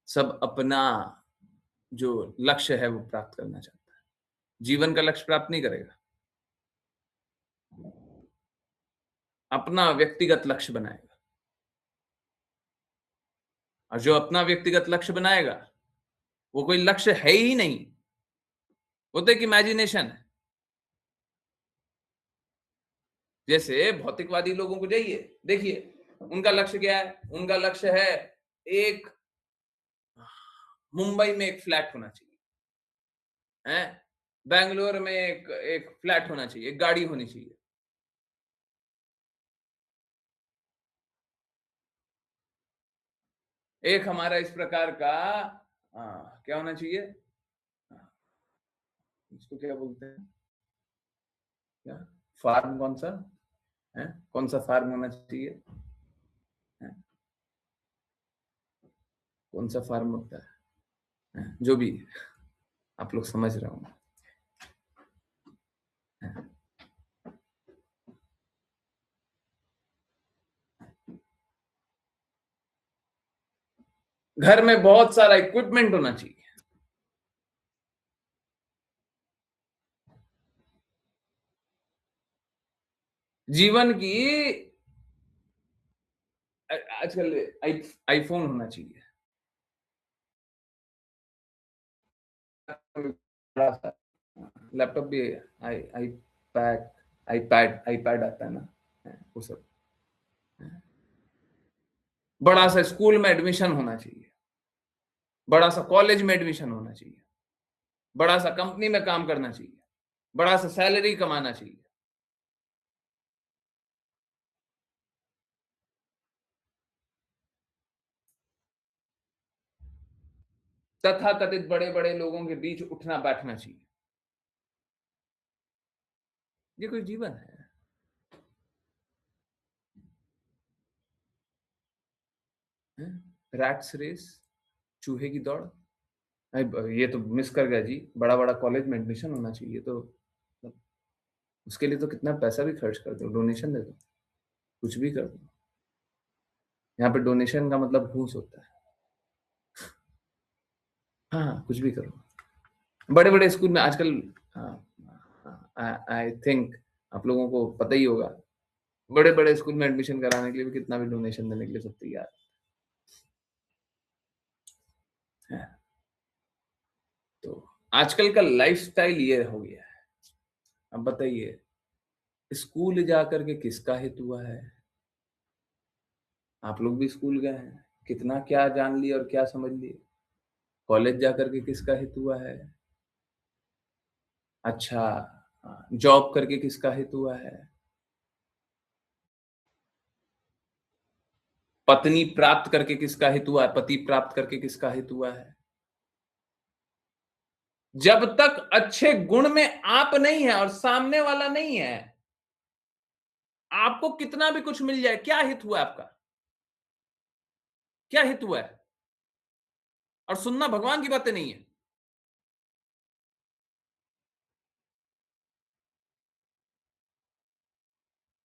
सब अपना जो लक्ष्य है वो प्राप्त करना चाहता है, जीवन का लक्ष्य प्राप्त नहीं करेगा, अपना व्यक्तिगत लक्ष्य बनाएगा। और जो अपना व्यक्तिगत लक्ष्य बनाएगा वो कोई लक्ष्य है ही नहीं, वो तो एक इमेजिनेशन है। जैसे भौतिकवादी लोगों को जाइए, देखिए उनका लक्ष्य क्या है? उनका लक्ष्य है एक मुंबई में एक फ्लैट होना चाहिए, हैं? बैंगलोर में एक एक फ्लैट होना चाहिए, एक गाड़ी होनी चाहिए। एक हमारा इस प्रकार का क्या होना चाहिए? इसको क्या बोलते हैं? क्या फार्म? कौन सा है? कौन सा फार्म होना चाहिए? है? कौन सा फार्म होता है? जो भी आप लोग समझ रहे होंगे। घर में बहुत सारा इक्विपमेंट होना चाहिए, जीवन की आजकल आईफोन होना चाहिए, बड़ा सा लैपटॉप भी, आई आईपैड आईपैड आता है ना, वो सब। बड़ा सा स्कूल में एडमिशन होना चाहिए, बड़ा सा कॉलेज में एडमिशन होना चाहिए, बड़ा सा कंपनी में काम करना चाहिए, बड़ा सा सैलरी कमाना चाहिए। तथा कथित बड़े बड़े लोगों के बीच उठना बैठना चाहिए। ये कोई जीवन है? रैट्स रेस, चूहे की दौड़। ये तो मिस कर गया जी, बड़ा बड़ा कॉलेज में एडमिशन होना चाहिए, तो उसके लिए तो कितना पैसा भी खर्च कर दो, डोनेशन दे दो, कुछ भी कर दो। यहाँ पे डोनेशन का मतलब घूस होता है। हाँ, कुछ भी करो। बड़े बड़े स्कूल में आजकल, आई थिंक आप लोगों को पता ही होगा, बड़े बड़े स्कूल में एडमिशन कराने के लिए भी कितना भी डोनेशन देने के लिए सब तैयार है। तो आजकल का लाइफस्टाइल ये हो गया है। अब बताइए, स्कूल जाकर के किसका हित हुआ है? आप लोग भी स्कूल गए हैं, कितना क्या जान लिए और क्या समझ लिए? कॉलेज जाकर के किसका हित हुआ है? अच्छा, जॉब करके किसका हित हुआ है? पत्नी प्राप्त करके किसका हित हुआ है? पति प्राप्त करके किसका हित हुआ है? जब तक अच्छे गुण में आप नहीं है और सामने वाला नहीं है, आपको कितना भी कुछ मिल जाए, क्या हित हुआ आपका? क्या हित हुआ है? और सुनना भगवान की बातें नहीं है।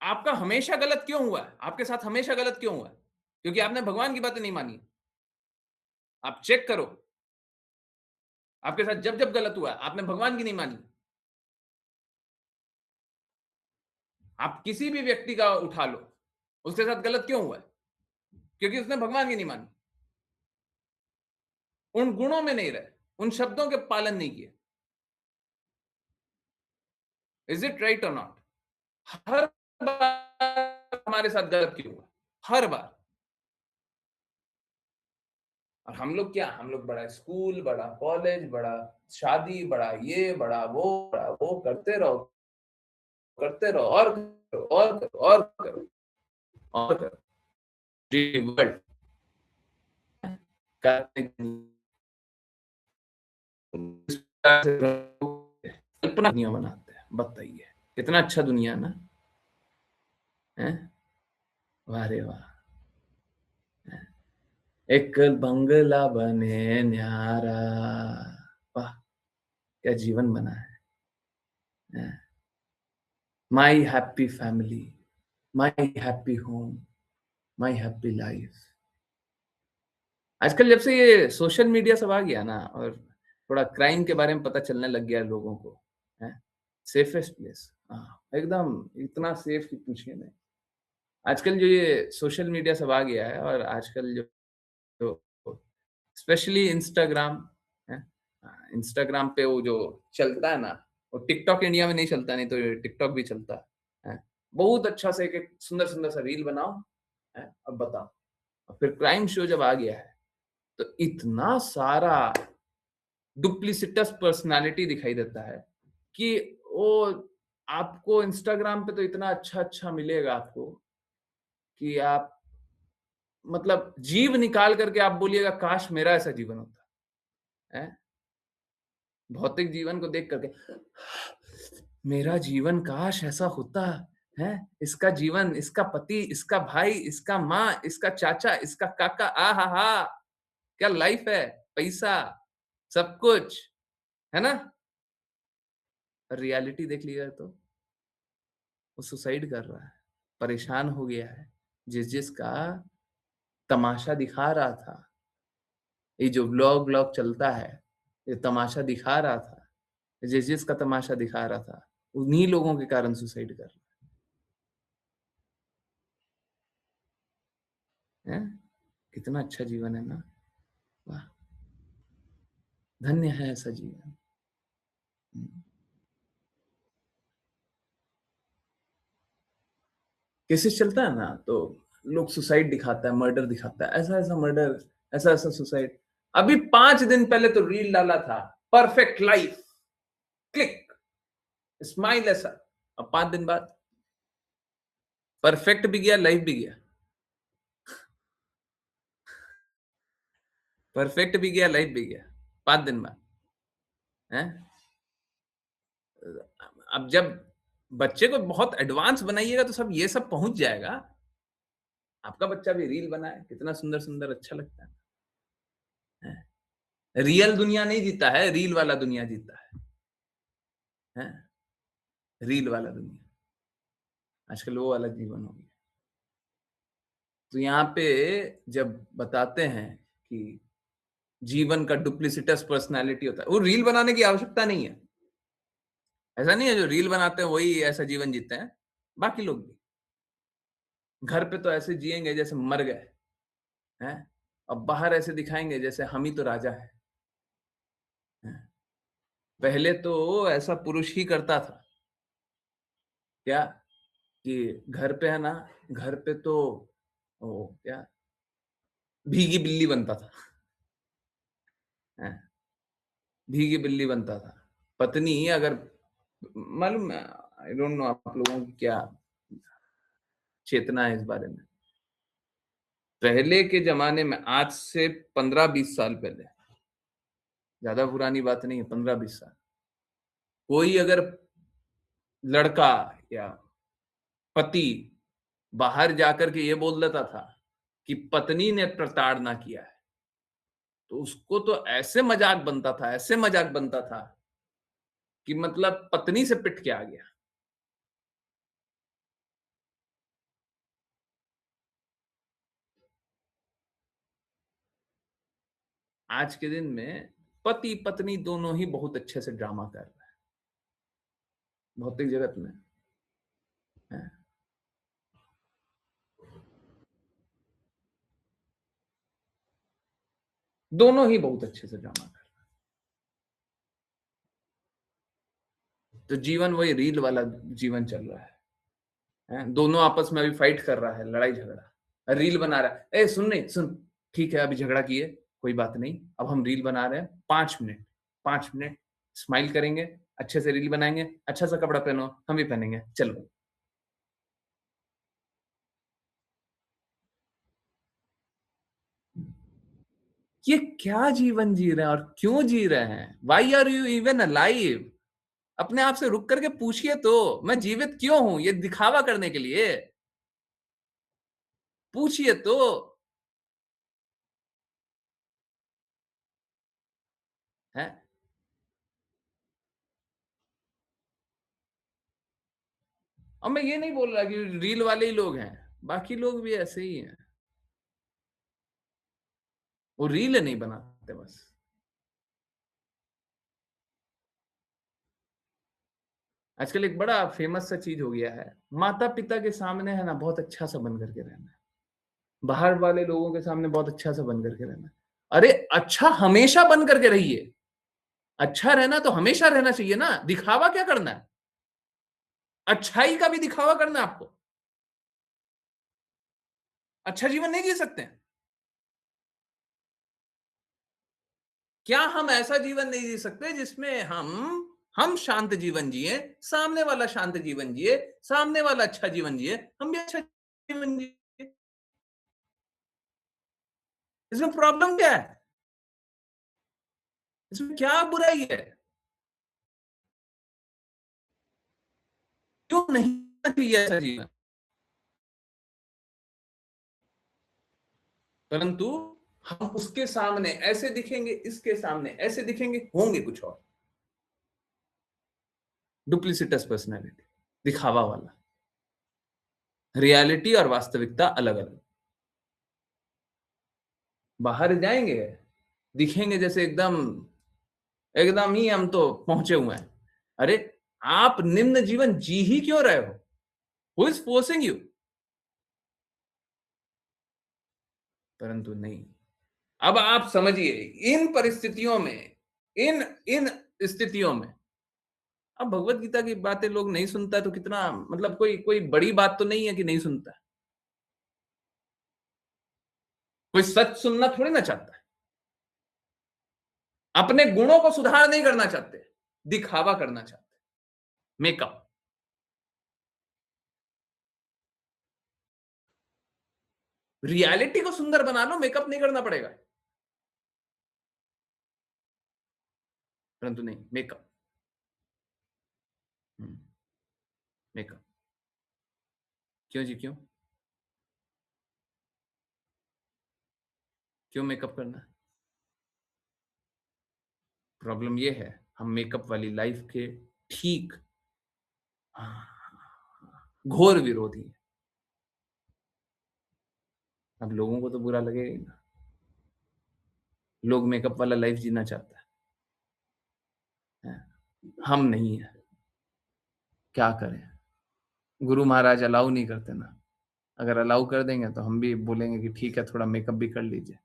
आपका हमेशा गलत क्यों हुआ है? आपके साथ हमेशा गलत क्यों हुआ है? क्योंकि आपने भगवान की बातें नहीं मानी। आप चेक करो, आपके साथ जब-जब गलत हुआ है, आपने भगवान की नहीं मानी। आप किसी भी व्यक्ति का उठा लो, उसके साथ गलत क्यों हुआ है? क्योंकि उसने भगवान की नहीं मानी। उन गुणों में नहीं रहे, उन शब्दों के पालन नहीं किए। इज इट राइट और नॉट? हर बार हमारे साथ गलत क्यों हुआ? हर बार। और हम लोग क्या, हम लोग बड़ा स्कूल, बड़ा कॉलेज, बड़ा शादी, बड़ा ये, बड़ा वो करते रहो और करो और करो और करो और करो। वर्ल्ड कल्पना दुनिया बनाते हैं, बताइए कितना अच्छा दुनिया ना है। वाह रे वाह, एक बंगला बने न्यारा, वाह क्या जीवन बना है। My happy family, my happy home, my happy life. आजकल जब से ये सोशल मीडिया सब आ गया ना, और थोड़ा क्राइम के बारे में पता चलने लग गया लोगों को, है सेफेस्ट प्लेस, हाँ एकदम इतना सेफ कि पूछिए नहीं। आजकल जो ये सोशल मीडिया सब आ गया है, और आजकल जो जो स्पेशली इंस्टाग्राम है, इंस्टाग्राम पे वो जो चलता है ना, वो टिकटॉक इंडिया में नहीं चलता, नहीं तो टिकटॉक भी चलता है। बहुत अच्छा से एक सुंदर सुंदर सा रील बनाओ है, अब बताओ। और फिर क्राइम शो जब आ गया है, तो इतना सारा डुप्लीसिटस पर्सनालिटी दिखाई देता है कि वो आपको इंस्टाग्राम पे तो इतना अच्छा अच्छा मिलेगा आपको कि आप मतलब जीव निकाल करके आप बोलिएगा काश मेरा ऐसा जीवन होता है। भौतिक जीवन को देख करके मेरा जीवन काश ऐसा होता है, इसका जीवन, इसका पति, इसका भाई, इसका माँ, इसका चाचा, इसका काका, आ हा हा, क्या लाइफ है, पैसा, सब कुछ है ना। रियलिटी देख लिया तो वो सुसाइड कर रहा है, परेशान हो गया है। जिसका तमाशा दिखा रहा था, ये जो व्लॉग व्लॉग चलता है, ये तमाशा दिखा रहा था, जिसका तमाशा दिखा रहा था, उन्हीं लोगों के कारण सुसाइड कर रहा है। कितना अच्छा जीवन है ना, वाह, धन्य है ऐसा जीवन। केसेस चलता है ना, तो लोग सुसाइड दिखाता है, मर्डर दिखाता है, ऐसा ऐसा मर्डर, ऐसा ऐसा सुसाइड। अभी 5 दिन पहले तो रील डाला था, परफेक्ट लाइफ, क्लिक, स्माइल ऐसा। अब 5 दिन बाद परफेक्ट भी गया, लाइफ भी गया। परफेक्ट भी गया, लाइफ भी गया, 5 दिन बाद है। अब जब बच्चे को बहुत एडवांस बनाइएगा तो सब ये सब पहुंच जाएगा। आपका बच्चा भी रील बनाए, कितना सुंदर सुंदर, अच्छा लगता है। रियल दुनिया नहीं जीता है, रील वाला दुनिया जीता है। रील वाला दुनिया, आजकल वो वाला जीवन हो गया। तो यहाँ पे जब बताते हैं कि जीवन का डुप्लीसिटस पर्सनालिटी होता है, वो रील बनाने की आवश्यकता नहीं है। ऐसा नहीं है जो रील बनाते हैं वही ऐसा जीवन जीते हैं, बाकी लोग भी घर पे तो ऐसे जिएंगे जैसे मर गए हैं, अब बाहर ऐसे दिखाएंगे जैसे हम ही तो राजा हैं। पहले तो ऐसा पुरुष ही करता था क्या, कि घर पे है ना, घर पे तो वो क्या, भीगी बिल्ली बनता था। हैं। भीगी बिल्ली बनता था। पत्नी अगर मालूम, आई डोंट नो आप लोगों की क्या चेतना है इस बारे में। पहले के ज़माने में, आज से 15-20 साल पहले, ज़्यादा पुरानी बात नहीं है, 15-20 साल, कोई अगर लड़का या पति बाहर जाकर के ये बोल देता था कि पत्नी ने प्रताड़ना किया है, तो उसको तो ऐसे मज़ाक बनता था, ऐसे मज़ाक बनता था कि मतलब पत्नी से पिट के आ गया। आज के दिन में पति-पत्नी दोनों ही बहुत अच्छे से ड्रामा कर रहे हैं, भौतिक जगत में, हैं। दोनों ही बहुत अच्छे से ड्रामा कर रहे हैं। तो जीवन वही रील वाला जीवन चल रहा है, हैं। दोनों आपस में अभी फाइट कर रहा है, लड़ाई झगड़ा, रील बना रहा है। ए सुन नहीं, सुन, ठीक है अभी झगड़ा किए, कोई बात नहीं, अब हम रील बना रहे हैं, 5 मिनट स्माइल करेंगे, अच्छे से रील बनाएंगे, अच्छा सा कपड़ा पहनो, हम भी पहनेंगे, चलो। ये क्या जीवन जी रहे हैं और क्यों जी रहे हैं? Why are you even alive? अपने आप से रुक करके पूछिए तो, मैं जीवित क्यों हूं? ये दिखावा करने के लिए? पूछिए तो। है। और मैं ये नहीं बोल रहा कि रील वाले ही लोग हैं, बाकी लोग भी ऐसे ही हैं। वो रील नहीं बनाते बस। आजकल एक बड़ा फेमस सा चीज हो गया है, माता पिता के सामने है ना बहुत अच्छा सा बन करके रहना है, बाहर वाले लोगों के सामने बहुत अच्छा सा बन करके रहना है। अरे अच्छा हमेशा बन करके रहिए। अच्छा रहना तो हमेशा रहना चाहिए ना, दिखावा क्या करना है? अच्छाई का भी दिखावा करना है आपको? अच्छा जीवन नहीं जी सकते हैं? क्या हम ऐसा जीवन नहीं जी सकते जिसमें हम शांत जीवन जिए, सामने वाला शांत जीवन जिए, सामने वाला अच्छा जीवन जिए, हम भी अच्छा जीवन जिए? इसमें प्रॉब्लम क्या है? इसमें क्या बुराई है? क्यों नहीं चाहिए ऐसा जीवन? परंतु हम उसके सामने ऐसे दिखेंगे, इसके सामने ऐसे दिखेंगे, होंगे कुछ और। डुप्लीसिटस पर्सनैलिटी, दिखावा वाला। रियलिटी और वास्तविकता अलग अलग। बाहर जाएंगे, दिखेंगे जैसे एकदम एकदम ही हम तो पहुंचे हुए हैं। अरे आप निम्न जीवन जी ही क्यों रहे हो? Who is forcing you? परंतु नहीं। अब आप समझिए, इन परिस्थितियों में, इन इन स्थितियों में, अब भगवत गीता की बातें लोग नहीं सुनता तो कितना, मतलब कोई कोई बड़ी बात तो नहीं है कि नहीं सुनता। कोई सच सुनना थोड़ी ना चाहता है। अपने गुणों को सुधार नहीं करना चाहते, दिखावा करना चाहते, मेकअप। रियलिटी को सुंदर बना लो, मेकअप नहीं करना पड़ेगा। परंतु नहीं, मेकअप। मेकअप। क्यों जी क्यों? क्यों मेकअप करना है? प्रॉब्लम ये है, हम मेकअप वाली लाइफ के ठीक घोर विरोधी हैं। अब लोगों को तो बुरा लगेगा ही ना। लोग मेकअप वाला लाइफ जीना चाहता है, हम नहीं है। क्या करें? गुरु महाराज अलाउ नहीं करते ना। अगर अलाउ कर देंगे तो हम भी बोलेंगे कि ठीक है थोड़ा मेकअप भी कर लीजिए।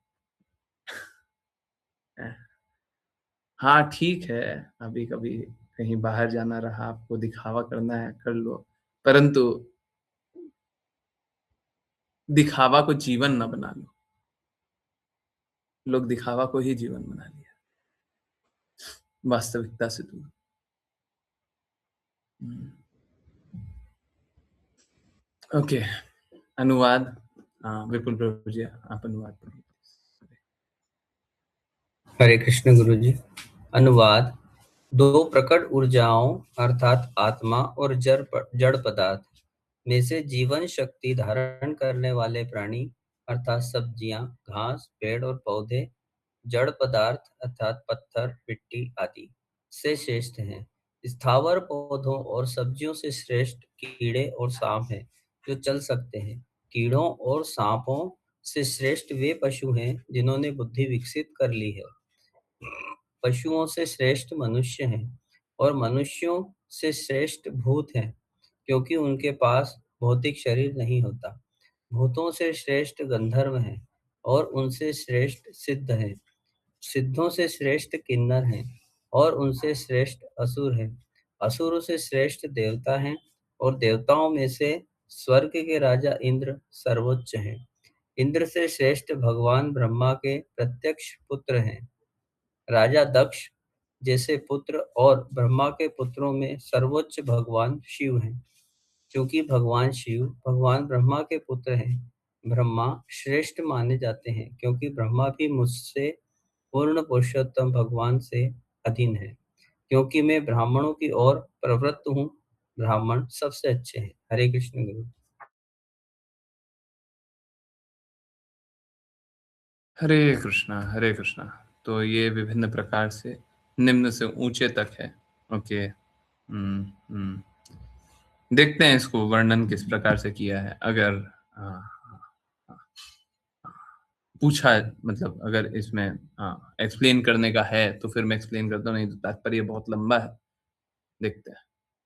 हाँ ठीक है, अभी कभी कहीं बाहर जाना रहा, आपको दिखावा करना है कर लो, परंतु दिखावा को जीवन ना बना लो। लोग दिखावा को ही जीवन बना लिया। वास्तविकता से दूर। ओके, अनुवाद। विपुल प्रभु जी, आप अनुवाद करिए। हरे कृष्ण गुरु जी। अनुवाद। दो प्रकट ऊर्जाओं अर्थात आत्मा और जड़ पदार्थ में से जीवन शक्ति धारण करने वाले प्राणी अर्थात सब्जियां, घास, पेड़ और पौधे जड़ पदार्थ अर्थात पत्थर, मिट्टी आदि से श्रेष्ठ हैं। स्थावर पौधों और सब्जियों से श्रेष्ठ कीड़े और सांप हैं जो चल सकते हैं। कीड़ों और सांपों से श्रेष्ठ वे पशु हैं जिन्होंने बुद्धि विकसित कर ली है। पशुओं से श्रेष्ठ मनुष्य हैं और मनुष्यों से श्रेष्ठ भूत हैं क्योंकि उनके पास भौतिक शरीर नहीं होता। भूतों से श्रेष्ठ गंधर्व हैं और उनसे श्रेष्ठ सिद्ध हैं। सिद्धों से श्रेष्ठ किन्नर हैं और उनसे श्रेष्ठ असुर हैं। असुरों से श्रेष्ठ देवता हैं और देवताओं में से स्वर्ग के राजा इंद्र सर्वोच्च हैं। इंद्र से श्रेष्ठ भगवान ब्रह्मा के प्रत्यक्ष पुत्र हैं। राजा दक्ष जैसे पुत्र और ब्रह्मा के पुत्रों में सर्वोच्च भगवान शिव हैं। क्योंकि भगवान शिव भगवान ब्रह्मा के पुत्र हैं, ब्रह्मा श्रेष्ठ माने जाते हैं क्योंकि ब्रह्मा भी मुझसे पूर्ण पुरुषोत्तम भगवान से अधीन है। क्योंकि मैं ब्राह्मणों की ओर प्रवृत्त हूँ, ब्राह्मण सबसे अच्छे हैं। हरे कृष्ण गुरु। हरे कृष्णा, हरे कृष्णा। तो ये विभिन्न प्रकार से निम्न से ऊंचे तक है। ओके। देखते हैं इसको वर्णन किस प्रकार से किया है। अगर पूछा, मतलब अगर इसमें एक्सप्लेन करने का है तो फिर मैं एक्सप्लेन करता हूँ, नहीं तो तात्पर्य बहुत लंबा है। देखते हैं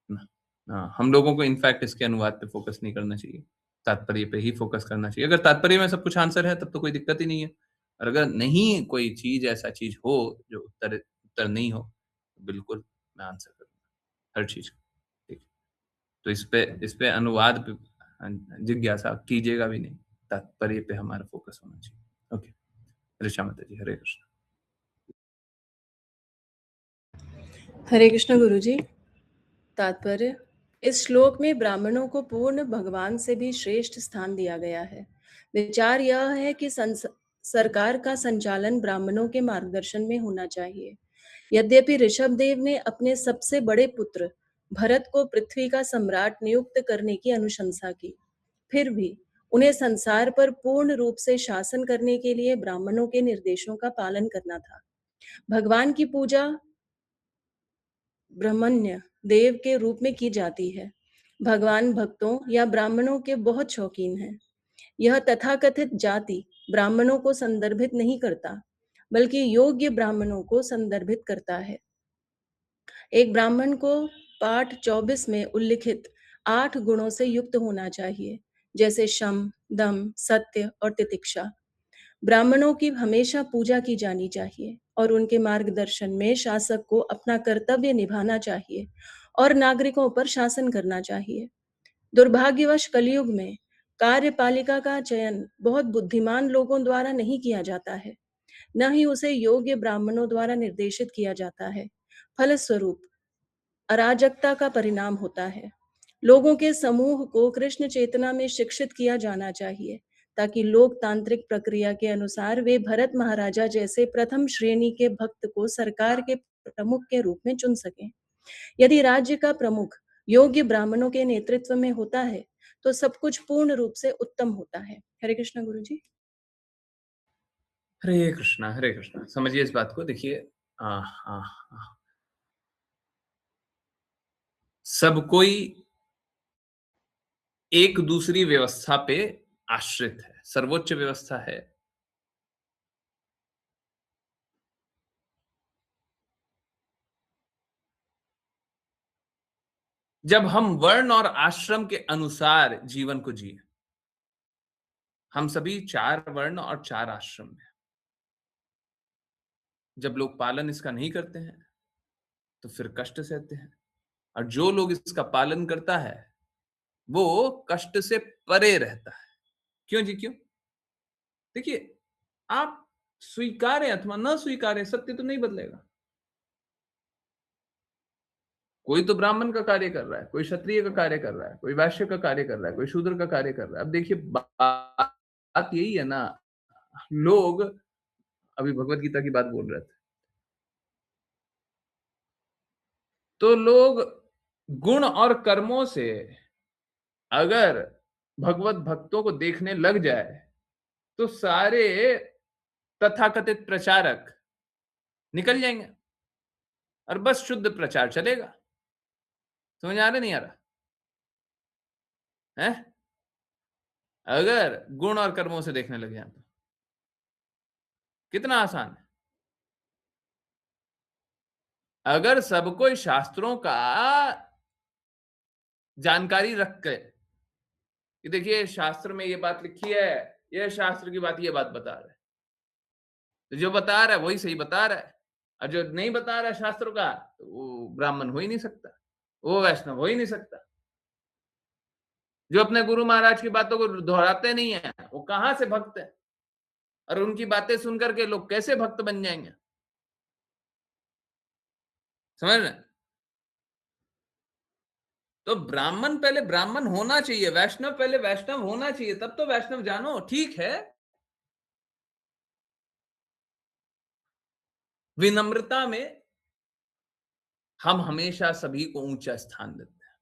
ना। हम लोगों को इनफैक्ट इसके अनुवाद पे फोकस नहीं करना चाहिए, तात्पर्य पे ही फोकस करना चाहिए। अगर तात्पर्य में सब कुछ आंसर है तब तो कोई दिक्कत ही नहीं है, और अगर नहीं कोई चीज ऐसा चीज हो जो उत्तर नहीं हो, तो बिल्कुल मैं आंसर करूंगा हर चीज का। ठीक है? तो इस पे अनुवाद पे जिज्ञासा कीजिएगा भी नहीं, तात्पर्य पे हमारा फोकस होना चाहिए। ओके, ऋचा माता जी, हरे कृष्ण। हरे कृष्ण गुरुजी। तात्पर्य। इस श्लोक में ब्राह्मणों को पूर्ण भगवान से भी श्रेष्ठ स्थान दिया गया है। विचार यह है कि सरकार का संचालन ब्राह्मणों के मार्गदर्शन में होना चाहिए। यद्यपि ऋषभ देव ने अपने सबसे बड़े पुत्र भरत को पृथ्वी का सम्राट नियुक्त करने की अनुशंसा की, फिर भी उन्हें संसार पर पूर्ण रूप से शासन करने के लिए ब्राह्मणों के निर्देशों का पालन करना था। भगवान की पूजा ब्रह्मण्य देव के रूप में की जाती है। भगवान भक्तों या ब्राह्मणों के बहुत शौकीन हैं। यह तथाकथित जाति ब्राह्मणों को संदर्भित नहीं करता, बल्कि योग्य ब्राह्मणों को संदर्भित करता है। एक ब्राह्मण को पाठ 24 में उल्लिखित 8 गुणों से युक्त होना चाहिए, जैसे शम, दम, सत्य और तितिक्षा। ब्राह्मणों की हमेशा पूजा की जानी चाहिए और उनके मार्गदर्शन में शासक को अपना कर्तव्य निभाना चाहिए और नागरिकों पर शासन करना चाहिए। दुर्भाग्यवश कलयुग में कार्यपालिका का चयन बहुत बुद्धिमान लोगों द्वारा नहीं किया जाता है, न ही उसे योग्य ब्राह्मणों द्वारा निर्देशित किया जाता है। फलस्वरूप अराजकता का परिणाम होता है। लोगों के समूह को कृष्ण चेतना में शिक्षित किया जाना चाहिए ताकि लोकतांत्रिक प्रक्रिया के अनुसार वे भरत महाराजा जैसे प्रथम श्रेणी के भक्त को सरकार के प्रमुख के रूप में चुन सकें। यदि राज्य का प्रमुख योग्य ब्राह्मणों के नेतृत्व में होता है तो सब कुछ पूर्ण रूप से उत्तम होता है। हरे कृष्ण गुरु जी। हरे कृष्णा, हरे कृष्णा। समझिए इस बात को। देखिए, सब कोई एक दूसरी व्यवस्था पे आश्रित है। सर्वोच्च व्यवस्था है जब हम वर्ण और आश्रम के अनुसार जीवन को जिए। हम सभी 4 वर्ण और 4 आश्रम में। जब लोग पालन इसका नहीं करते हैं तो फिर कष्ट सहते हैं, और जो लोग इसका पालन करता है वो कष्ट से परे रहता है। क्यों जी, क्यों? देखिए, आप स्वीकारें अथवा न स्वीकारें, सत्य तो नहीं बदलेगा। कोई तो ब्राह्मण का कार्य कर रहा है, कोई क्षत्रिय का कार्य कर रहा है, कोई वैश्य का कार्य कर रहा है, कोई शूद्र का कार्य कर रहा है। अब देखिए बात यही है ना, लोग अभी भगवत गीता की बात बोल रहे थे, तो लोग गुण और कर्मों से अगर भगवत भक्तों को देखने लग जाए तो सारे तथाकथित प्रचारक निकल जाएंगे और बस शुद्ध प्रचार चलेगा। समझ आ रहा नहीं आ रहा है? अगर गुण और कर्मों से देखने लग जाए तो कितना आसान है। अगर सब कोई शास्त्रों का जानकारी रख के कि देखिए शास्त्र में ये बात लिखी है, ये शास्त्र की बात ये बात बता रहा है, तो जो बता रहा है वही सही बता रहा है, और जो नहीं बता रहा है शास्त्र का तो वो ब्राह्मण हो ही नहीं सकता, वो वैष्णव हो ही नहीं सकता। जो अपने गुरु महाराज की बातों को दोहराते नहीं है वो कहां से भक्त है, और उनकी बातें सुनकर के लोग कैसे भक्त बन जाएंगे? समझ रहे? तो ब्राह्मण पहले ब्राह्मण होना चाहिए, वैष्णव पहले वैष्णव होना चाहिए, तब तो वैष्णव जानो। ठीक है, विनम्रता में हम हमेशा सभी को ऊंचा स्थान देते हैं।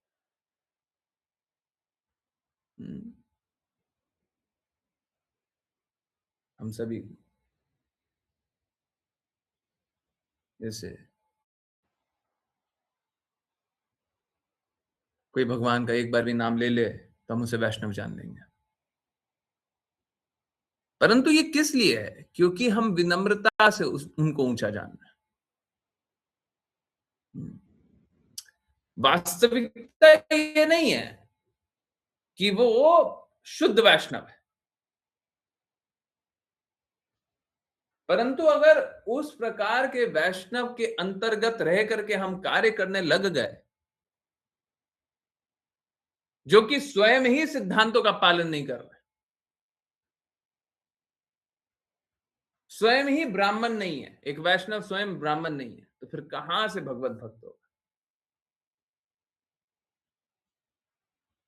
हम सभी, जैसे कोई भगवान का एक बार भी नाम ले ले तो हम उसे वैष्णव जान लेंगे। परंतु ये किस लिए है? क्योंकि हम विनम्रता से उनको ऊंचा जान रहे हैं। वास्तविकता ये नहीं है कि वो शुद्ध वैष्णव है, परंतु अगर उस प्रकार के वैष्णव के अंतर्गत रह करके हम कार्य करने लग गए जो कि स्वयं ही सिद्धांतों का पालन नहीं कर रहे, स्वयं ही ब्राह्मण नहीं है, एक वैष्णव स्वयं ब्राह्मण नहीं है, तो फिर कहां से भगवत भक्त होगा?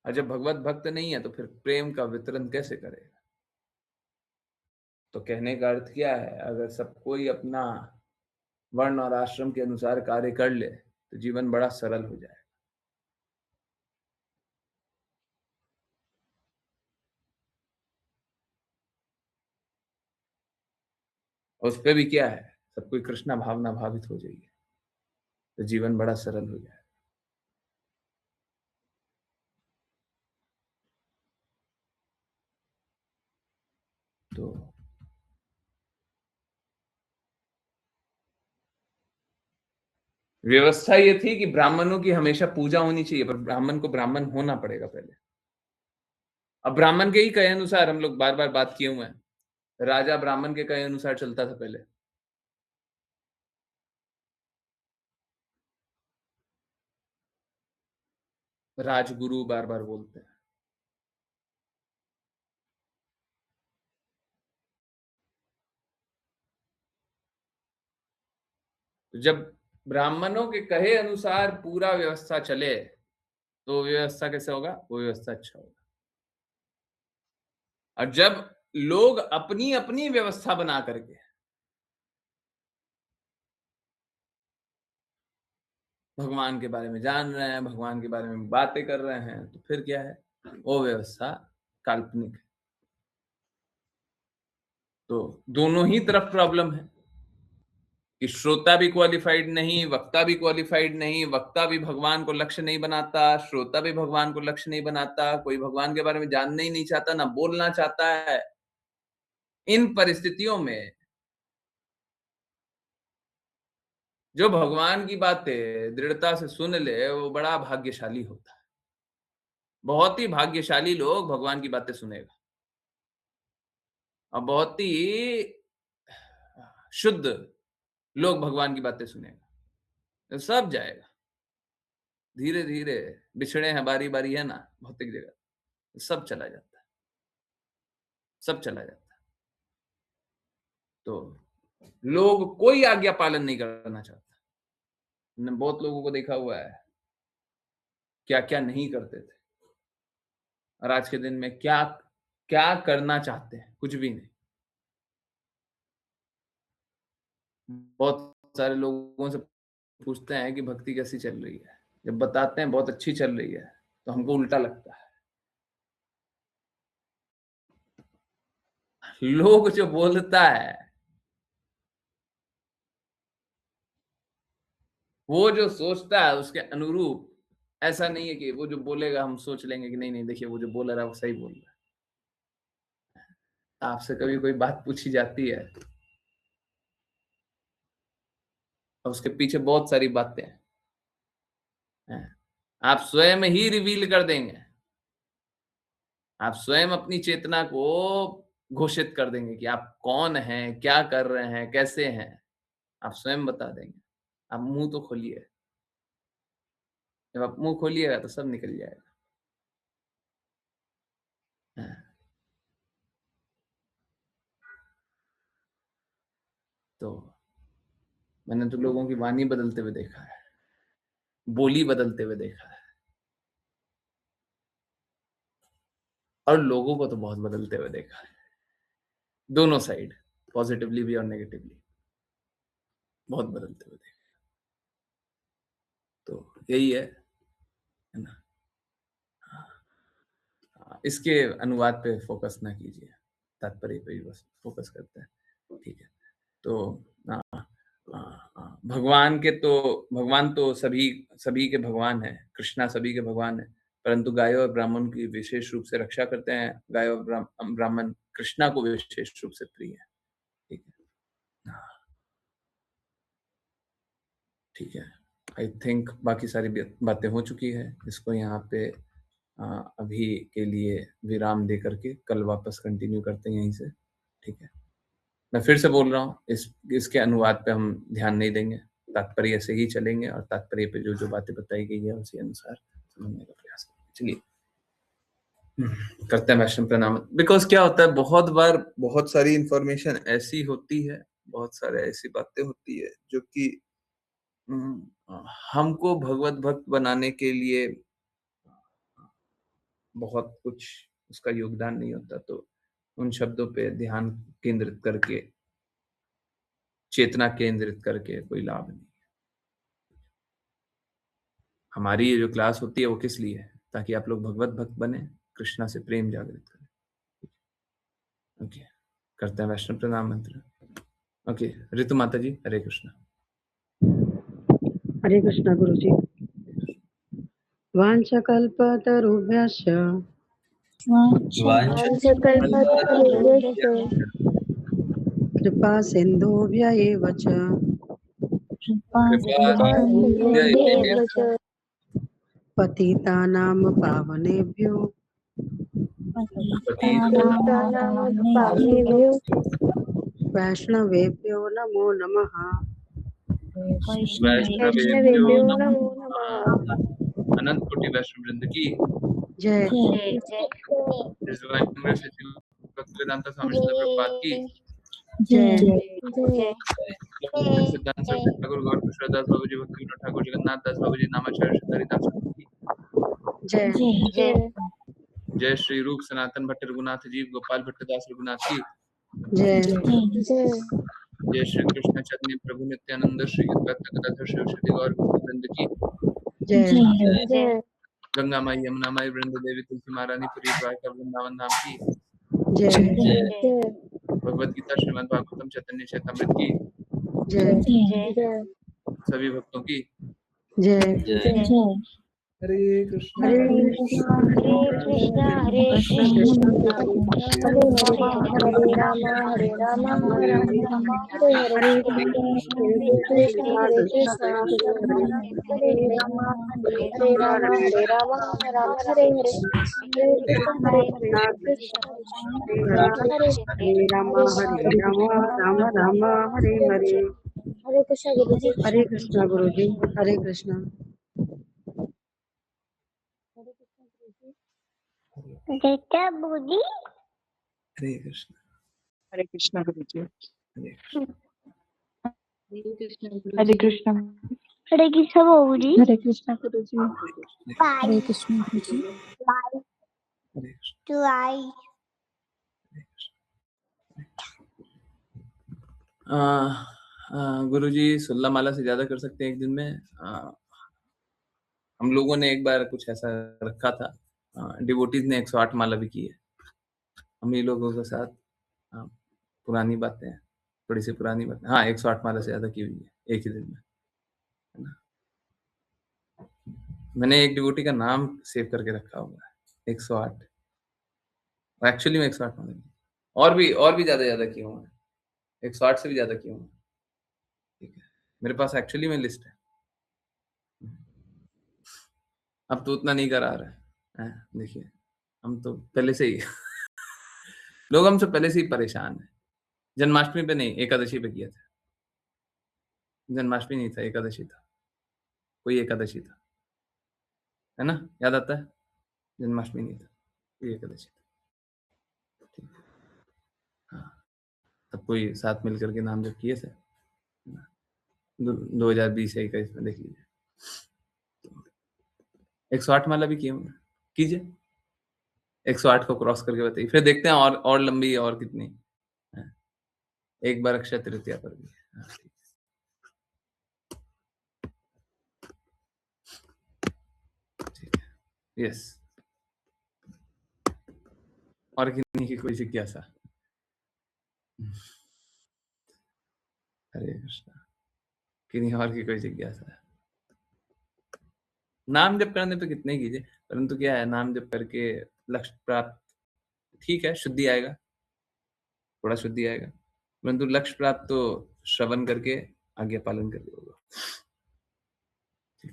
और जब भगवत भक्त नहीं है तो फिर प्रेम का वितरण कैसे करेगा? तो कहने का अर्थ क्या है? अगर सब कोई अपना वर्ण और आश्रम के अनुसार कार्य कर ले तो जीवन बड़ा सरल हो जाए। उस पे भी क्या है, सब कोई कृष्णा भावना भावित हो जाएगी तो जीवन बड़ा सरल हो जाए। तो व्यवस्था ये थी कि ब्राह्मणों की हमेशा पूजा होनी चाहिए, पर ब्राह्मण को ब्राह्मण होना पड़ेगा पहले। अब ब्राह्मण के ही कहे अनुसार, हम लोग बार बार बात किए हुए हैं, राजा ब्राह्मण के कहे अनुसार चलता था पहले। राजगुरु बार बार बोलते हैं। तो जब ब्राह्मणों के कहे अनुसार पूरा व्यवस्था चले तो व्यवस्था कैसे होगा? वो व्यवस्था अच्छा होगा। और जब लोग अपनी अपनी व्यवस्था बना करके भगवान के बारे में जान रहे हैं, भगवान के बारे में बातें कर रहे हैं, तो फिर क्या है? वो व्यवस्था काल्पनिक है। तो दोनों ही तरफ प्रॉब्लम है कि श्रोता भी क्वालिफाइड नहीं, वक्ता भी क्वालिफाइड नहीं, वक्ता भी भगवान को लक्ष्य नहीं बनाता, श्रोता भी भगवान को लक्ष्य नहीं बनाता, कोई भगवान के बारे में जानना ही नहीं चाहता, ना बोलना चाहता है। इन परिस्थितियों में जो भगवान की बातें दृढ़ता से सुन ले वो बड़ा भाग्यशाली होता है। बहुत ही भाग्यशाली लोग भगवान की बातें सुनेगा, और बहुत ही शुद्ध लोग भगवान की बातें सुनेगा, तो सब जाएगा। धीरे धीरे बिछड़े हैं, बारी बारी है ना भौतिक जगत, तो सब चला जाता है, सब चला जाता है। तो लोग कोई आज्ञा पालन नहीं करना चाहता। मैंने बहुत लोगों को देखा हुआ है, क्या क्या नहीं करते थे, और आज के दिन में क्या क्या करना चाहते हैं, कुछ भी नहीं। बहुत सारे लोगों से पूछते हैं कि भक्ति कैसी चल रही है, जब बताते हैं बहुत अच्छी चल रही है तो हमको उल्टा लगता है। लोग जो बोलता है, वो जो सोचता है उसके अनुरूप, ऐसा नहीं है कि वो जो बोलेगा हम सोच लेंगे कि नहीं नहीं देखिए वो जो बोल रहा है वो सही बोल रहा है। आपसे कभी कोई बात पूछी जाती है और उसके पीछे बहुत सारी बातें हैं, आप स्वयं ही रिवील कर देंगे, आप स्वयं अपनी चेतना को घोषित कर देंगे कि आप कौन हैं, क्या कर रहे हैं, कैसे हैं, आप स्वयं बता देंगे। आप मुंह तो खोलिए, जब आप मुंह खोलिएगा तो सब निकल जाएगा। तो मैंने तो लोगों की वाणी बदलते हुए देखा है, बोली बदलते हुए देखा है, और लोगों को तो बहुत बदलते हुए देखा है, दोनों साइड, पॉजिटिवली भी और नेगेटिवली बहुत बदलते हुए देखा। तो यही है ना। इसके अनुवाद पे फोकस ना कीजिए, तात्पर्य पे ही बस फोकस करते हैं, ठीक है। तो भगवान तो सभी के भगवान है, कृष्णा सभी के भगवान है, परंतु गाय और ब्राह्मण की विशेष रूप से रक्षा करते हैं। गाय और ब्राह्मण कृष्णा को विशेष रूप से प्रिय है, ठीक है। ठीक है, आई थिंक बाकी सारी बातें हो चुकी है। इसको यहाँ पे अभी के लिए विराम दे करके कल वापस कंटिन्यू करते हैं यहीं से, ठीक है। मैं फिर से बोल रहा हूँ, इसके अनुवाद पे हम ध्यान नहीं देंगे, तात्पर्य से ही चलेंगे और तात्पर्य पे जो जो बातें बताई गई है उसी अनुसार समझने का प्रयास करेंगे। चलिए करते हैं वैष्णव प्रणाम। बिकॉज क्या होता है, बहुत बार बहुत सारी इंफॉर्मेशन ऐसी होती है, बहुत सारे ऐसी बातें होती है जो कि हमको भगवत भक्त बनाने के लिए बहुत कुछ उसका योगदान नहीं होता, तो उन शब्दों पे ध्यान केंद्रित करके, चेतना केंद्रित करके कोई लाभ नहीं। हमारी ये जो क्लास होती है वो किस लिए है, ताकि आप लोग भगवत भक्त बने, कृष्णा से प्रेम जागृत करें। ओके, करते हैं वैष्णव प्रणाम मंत्र। ओके, ऋतु माता जी, हरे कृष्णा। हरे कृष्णा गुरुजी। वाञ्छकल्पतरुभ्यश्च कृपा सिन्धुभ्य एव च पतितानां पावनेभ्यो वैष्णवेभ्यो नमो नमः। वैष्णवेभ्यो नमो नमः। अनंत कोटि वैष्णव वृंद की जय। भक्तिवेदांत स्वामी श्रील प्रभुपाद की जय। सिद्धांत सरस्वती ठाकुर गौर कृष्णदास बाबू जी, भक्ति विनोद ठाकुर, जगन्नाथ दास बाबू जी, नामाचार्य हरिदास की जय। जय श्री रूप सनातन भट्ट रघुनाथ जी, गोपाल भट्टदास रघुनाथ की जय। जय श्री कृष्ण चैतन्य प्रभु नित्यानंद, श्री अद्वैत गदाधर शिव गौर वृंद की जय। गंगा माई, यमुना माई, वृंद देवी, तुलसी महारानी, पुरी द्वारका वृंदावन धाम की जय। भगवत गीता, श्रीमद् भागवतम, चैतन्य चैतामृत की जय। सभी भक्तों की जय। हरे कृष्णा हरे कृष्णा हरे कृष्णा हरे राम हरे राम राम हरे हरे कृष्ण कृष्ण हरे राम हरे राम राम हरे हरे हरे कृष्ण हरे राम राम राम हरे हरे। हरे कृष्ण गुरुजी। हरे कृष्णा गुरुजी। हरे कृष्णा। बेटा बूढ़ी। हरे कृष्ण। हरे कृष्णा गुरुजी। हरे कृष्ण। हरे कृष्णा। हरे कृष्ण बाबूजी। हरे कृष्णा गुरुजी। बाय हरे कृष्ण गुरुजी। बाय हरे कृष्ण। टू आई गुरुजी 16 माला से ज्यादा कर सकते हैं एक दिन में। हम लोगों ने एक बार कुछ ऐसा रखा था, डिवोटीज ने 108 माला भी की है हम ही लोगों के साथ। पुरानी बातें हैं, थोड़ी सी पुरानी बातें। हाँ, 108 माला से ज्यादा की हुई है एक ही दिन में, है ना। मैंने एक डिवोटी का नाम सेव करके रखा हुआ है, 108। एक्चुअली में 108 माला की, और भी ज्यादा किए हुए हैं, 108 से भी ज्यादा किए हुए हैं। ठीक है, मेरे पास एक्चुअली में लिस्ट है। अब तो उतना नहीं करा रहा है, देखिए हम तो पहले से ही लोग हमसे पहले से ही परेशान है। जन्माष्टमी पे नहीं, एकादशी पे किया था। जन्माष्टमी नहीं था, एकादशी था, कोई एकादशी था, है ना, याद आता है। जन्माष्टमी नहीं था, कोई एकादशी था। ठीक है, हाँ, तब कोई साथ मिल करके नाम जब किए थे 2020 या 21 में, देख लीजिए। 108 माला भी किए होंगे, कीजिए 108 को क्रॉस करके बताइए, फिर देखते हैं और लंबी और कितनी है। एक बार अक्षय तृतीया पर भी। हाँ, ठीक है, यस। और किन्हीं की कोई जिज्ञासा? हरे कृष्णा। किन्हीं और की कोई जिज्ञासा है? नाम जप करने पे कितने कीजिए, परंतु क्या है, नाम जप करके लक्ष्य प्राप्त, ठीक है, शुद्धि आएगा, थोड़ा शुद्धि आएगा, परंतु लक्ष्य प्राप्त तो श्रवण करके आज्ञा पालन करके होगा। ठीक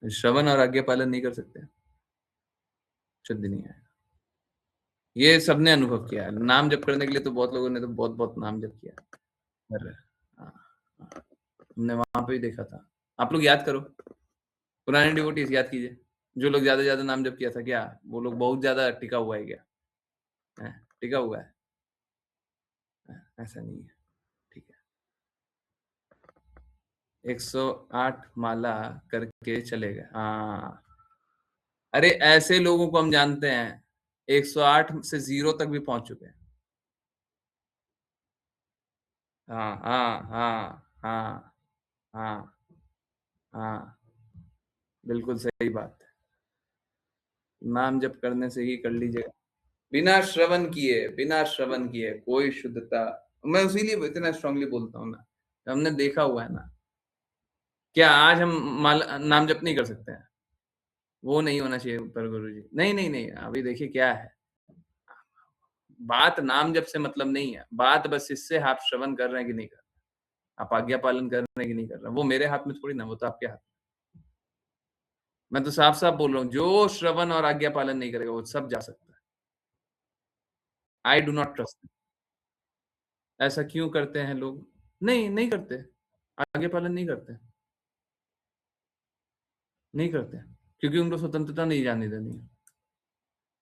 है, श्रवण और आज्ञा पालन नहीं कर सकते, शुद्धि नहीं आएगा। ये सबने अनुभव किया है। नाम जप करने के लिए तो बहुत लोगों ने तो बहुत बहुत नाम जप किया, पर हमने वहां पे ही देखा था। आप लोग याद करो, पुराने डिवोटीज याद कीजिए, जो लोग ज्यादा नाम जप किया था, क्या वो लोग बहुत ज्यादा टिका हुआ है क्या? टिका हुआ है? ऐसा नहीं है। ठीक है, 108 माला करके चलेगा। हाँ, अरे ऐसे लोगों को हम जानते हैं 108 से 0 तक भी पहुंच चुके हैं। हाँ हाँ हाँ हाँ हाँ हाँ, बिल्कुल सही बात है। नाम जप करने से ही कर लीजिएगा, बिना श्रवण किए कोई शुद्धता। मैं इसीलिए इतना स्ट्रांगली बोलता हूँ ना, हमने देखा हुआ है ना। क्या आज हम नाम जप नहीं कर सकते हैं? वो नहीं होना चाहिए पर गुरुजी। नहीं, अभी देखिए क्या है, बात नाम जप से मतलब नहीं है, बात बस इससे आप श्रवण कर रहे हैं कि नहीं कर रहे हैं, आप आज्ञा पालन कर रहे हैं कि नहीं कर रहे हैं, वो मेरे हाथ में थोड़ी ना, वो तो आपके हाथ में। मैं तो साफ साफ बोल रहा हूँ, जो श्रवण और आज्ञा पालन नहीं करेगा वो सब जा सकता है। I do not trust. ऐसा क्यों करते हैं लोग? नहीं करते, आज्ञा पालन नहीं करते, क्योंकि उनको स्वतंत्रता नहीं जाने देनी है।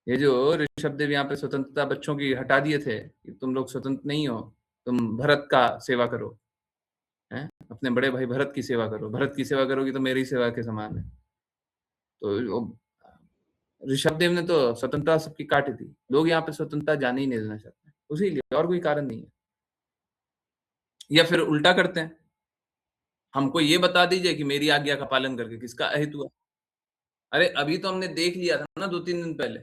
ये जो ऋषभ देव यहाँ पे स्वतंत्रता बच्चों की हटा दिए थे कि तुम लोग स्वतंत्र नहीं हो, तुम भरत का सेवा करो, हैं, अपने बड़े भाई भरत की सेवा करो, भरत की सेवा करोगी तो मेरी सेवा के समान है। तो ऋषभ देव ने तो स्वतंत्रता सबकी काटी थी, लोग यहाँ पे स्वतंत्रता जाने ही नहीं देना चाहते, उसी लिए, और कोई कारण नहीं है। या फिर उल्टा करते हैं, हमको ये बता दीजिए कि मेरी आज्ञा का पालन करके किसका अहित हुआ। अरे अभी तो हमने देख लिया था ना 2-3 दिन पहले,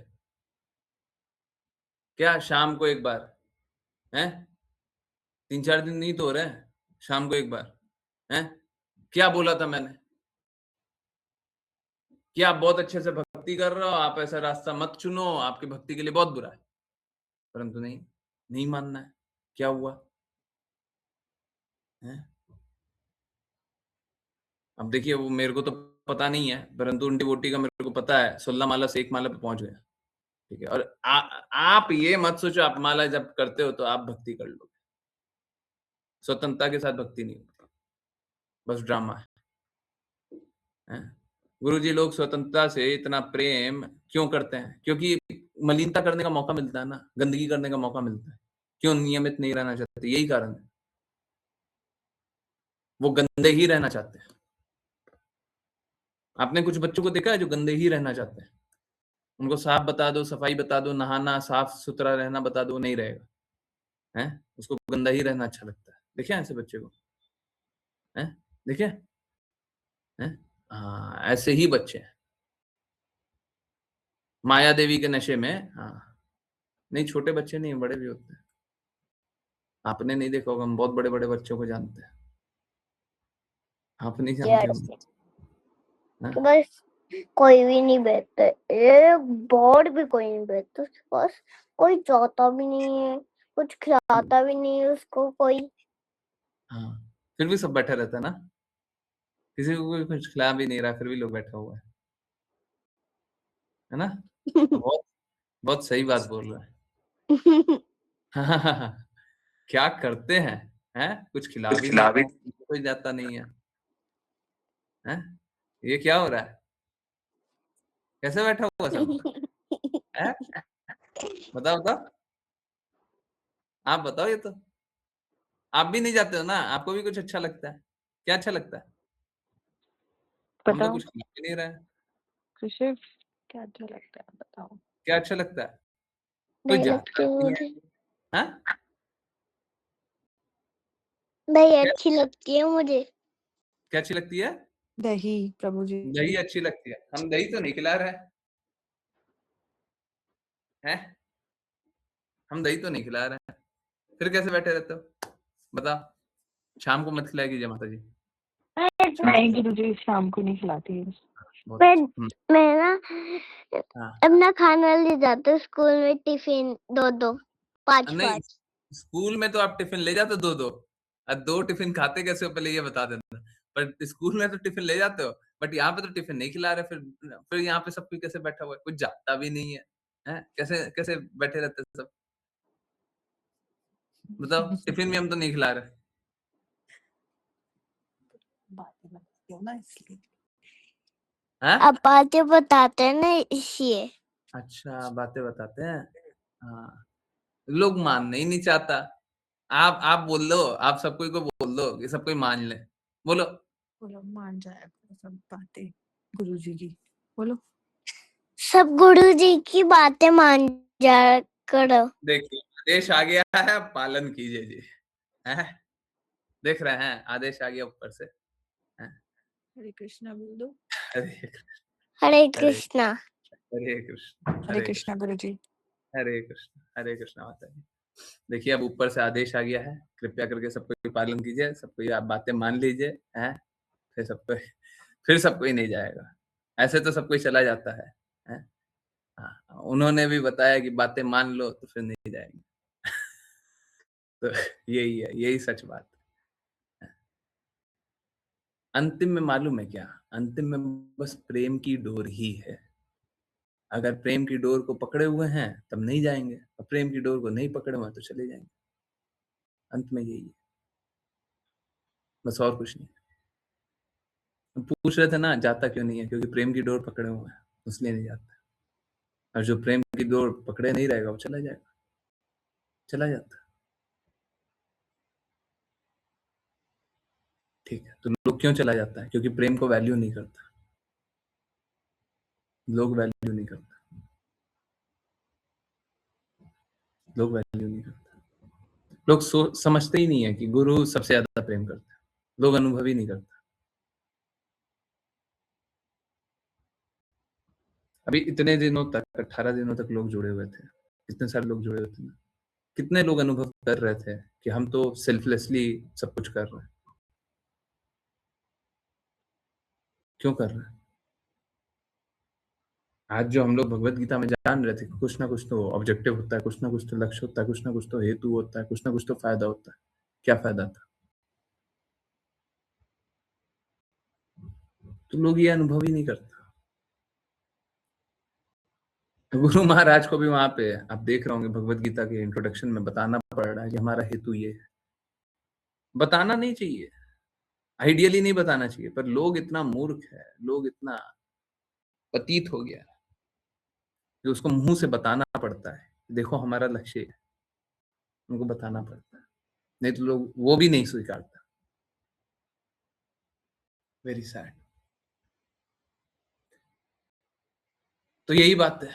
क्या शाम को एक बार है, 3-4 दिन नहीं तो हो रहे हैं, शाम को एक बार है, क्या बोला था मैंने कि आप बहुत अच्छे से भक्ति कर रहे हो, आप ऐसा रास्ता मत चुनो, आपकी भक्ति के लिए बहुत बुरा है, परंतु नहीं मानना है। क्या हुआ है? अब देखिए, वो मेरे को तो पता नहीं है, परंतु उन डिवोटी का मेरे को पता है 16 माला से 1 माला पे पहुंच गया। ठीक है, और आप ये मत सोचो आप माला जब करते हो तो आप भक्ति कर लोगे, स्वतंत्रता के साथ भक्ति नहीं होती, बस ड्रामा है। गुरुजी, लोग स्वतंत्रता से इतना प्रेम क्यों करते हैं? क्योंकि मलिनता करने का मौका मिलता है ना, गंदगी करने का मौका मिलता है। क्यों नियमित नहीं रहना चाहते? यही कारण है। वो गंदे ही रहना चाहते हैं। आपने कुछ बच्चों को देखा है जो गंदे ही रहना चाहते हैं? उनको साफ बता दो, सफाई बता दो, नहाना, साफ सुथरा रहना बता दो, नहीं रहेगा, हैं? उसको गंदा ही रहना अच्छा लगता है। देखे हैं ऐसे बच्चे को? हैं? देखे हैं? हाँ, ऐसे ही बच्चे हैं। माया देवी के नशे में, हाँ। नहीं, छोटे बच्चे नहीं, बड़े भी होते हैं। आपने नहीं देखा होगा, हम बहुत बड़े-बड़े बच्चों को जानते हैं। आप नहीं जानते होंगे। हाँ? बस कोई भी नहीं बैठता, एक बोर्ड भी कोई नहीं बैठता उसके पास, कोई जाता भी नहीं है, कुछ खिलाता भी नहीं है उसको कोई। हाँ, फिर भी सब बैठा रहता है ना? किसी को कोई कुछ खिला भी नहीं रहा, फिर भी लोग बैठा हुआ है ना? बहुत बहुत सही बात बोल रहा है। क्या करते हैं? हैं? कुछ खिला भी नहीं रहा है, कोई जाता नहीं है। हैं? ये क्या हो रहा है? कैसे बैठा हुआ सब? हैं? बताओ, बताओ। आप बताओ ये तो। आप भी नहीं जाते हो ना? आपको भी कुछ अच्छा लगता है? क्या अच्छा लगता है? हम तो बताओ कुछ खिला भी नहीं रहे हैं। ऋषभ, क्या अच्छा लगता है बताओ। क्या अच्छा लगता है? कोई दही जाता लगती है नहीं है। मुझे, हाँ? दही क्या अच्छी लगती है मुझे। क्या अच्छी लगती है? दही प्रभु जी। दही अच्छी लगती है। हम दही तो नहीं खिला रहे हैं। हम दही तो नहीं खिला रहे हैं। फिर कैसे बैठे रहते हो? बताओ। शाम को मत खिलाया कीजिए माता जी। शाम नहीं गुरु जी, शाम को नहीं खिलाती है। बहुत मैं अच्छा। मैं ना हाँ। अपना खाना ले जाते हूँ स्कूल में, टिफिन 2-2 नहीं, 5-5। स्कूल में तो आप टिफिन ले जाते हो 2-2। 2 टिफिन खाते कैसे हो पहले ये बता देना। पर स्कूल में तो टिफिन ले जाते हो, बट यहाँ पे तो टिफिन नहीं खिला रहे, फिर यहाँ पे सब कोई कैसे बैठा हुआ है? कुछ जाता भी नहीं है। हैं? कैसे कैसे बैठे रहते हैं सब? बताओ, टिफिन भी हम तो नहीं खिला रहे। बातें मत करो ना इसलिए। हैं? अब बातें बताते हैं ना इसलिए। अच्छा, बातें बताते हैं। हाँ, लोग मानना ही नहीं चाहता। आप बोल दो, आप सब कोई को बोल दो कि सब कोई मान ले। बोलो। बोलो, मान जाया करो सब बातें गुरु जी की। बोलो। सब गुरु जी की बातें मान जा करो। देखिए, आदेश आ गया है, पालन कीजिए जी। हैं? देख रहे हैं, आदेश आ गया ऊपर से। हैं? हरे कृष्णा बोल दो। हरे हरे हरे कृष्णा। हरे कृष्ण, हरे हरे कृष्णा कृष्ण, गुरु जी। हरे कृष्ण माता जी। देखिए, अब ऊपर से आदेश आ गया है, कृपया करके सब कोई पालन कीजिए, सब कोई आप बातें मान लीजिए। हैं? फिर सब कोई नहीं जाएगा। ऐसे तो सब कोई चला जाता है। हैं? हाँ, उन्होंने भी बताया कि बातें मान लो तो फिर नहीं जाएंगे। तो यही है, यही सच बात है। अंतिम में मालूम है क्या? अंतिम में बस प्रेम की डोर ही है। अगर प्रेम की डोर को पकड़े हुए हैं तब नहीं जाएंगे, और प्रेम की डोर को नहीं पकड़े हुए हैं तो चले जाएंगे। अंत में यही है, बस और कुछ नहीं। हम पूछ रहे थे ना जाता क्यों नहीं है, क्योंकि प्रेम की डोर पकड़े हुए हैं, इसलिए नहीं जाता। और जो प्रेम की डोर पकड़े नहीं रहेगा वो चला जाएगा, चला जाता। ठीक है, तो लोग क्यों चला जाता है? क्योंकि प्रेम को वैल्यू नहीं करता। लोग वैल्यू नहीं करता, लोग वैल्यू नहीं करता। लोग समझते ही नहीं है कि गुरु सबसे ज्यादा प्रेम करता है। लोग अनुभव ही नहीं करता। अभी इतने दिनों तक, 18 दिनों तक लोग जुड़े हुए थे, कितने सारे लोग जुड़े हुए थे ना। कितने लोग अनुभव कर रहे थे कि हम तो सेल्फलेसली सब कुछ कर रहे हैं। क्यों कर रहे हैं? आज जो हम लोग भगवत गीता में जान रहे थे कि कुछ ना कुछ तो ऑब्जेक्टिव होता है, कुछ ना कुछ तो लक्ष्य होता है, कुछ ना कुछ तो हेतु होता है, कुछ ना कुछ तो फायदा होता है। क्या फायदा था? तो लोग ये अनुभव ही नहीं करता। गुरु महाराज को भी वहां पे आप देख रहे होंगे भगवत गीता के इंट्रोडक्शन में बताना पड़ रहा है कि हमारा हेतु ये है। बताना नहीं चाहिए, आइडियली नहीं बताना चाहिए, पर लोग इतना मूर्ख है, लोग इतना पतित हो गया है कि उसको मुंह से बताना पड़ता है, देखो हमारा लक्ष्य है। उनको बताना पड़ता है, नहीं तो लोग वो भी नहीं स्वीकारता। Very sad. तो यही बात है।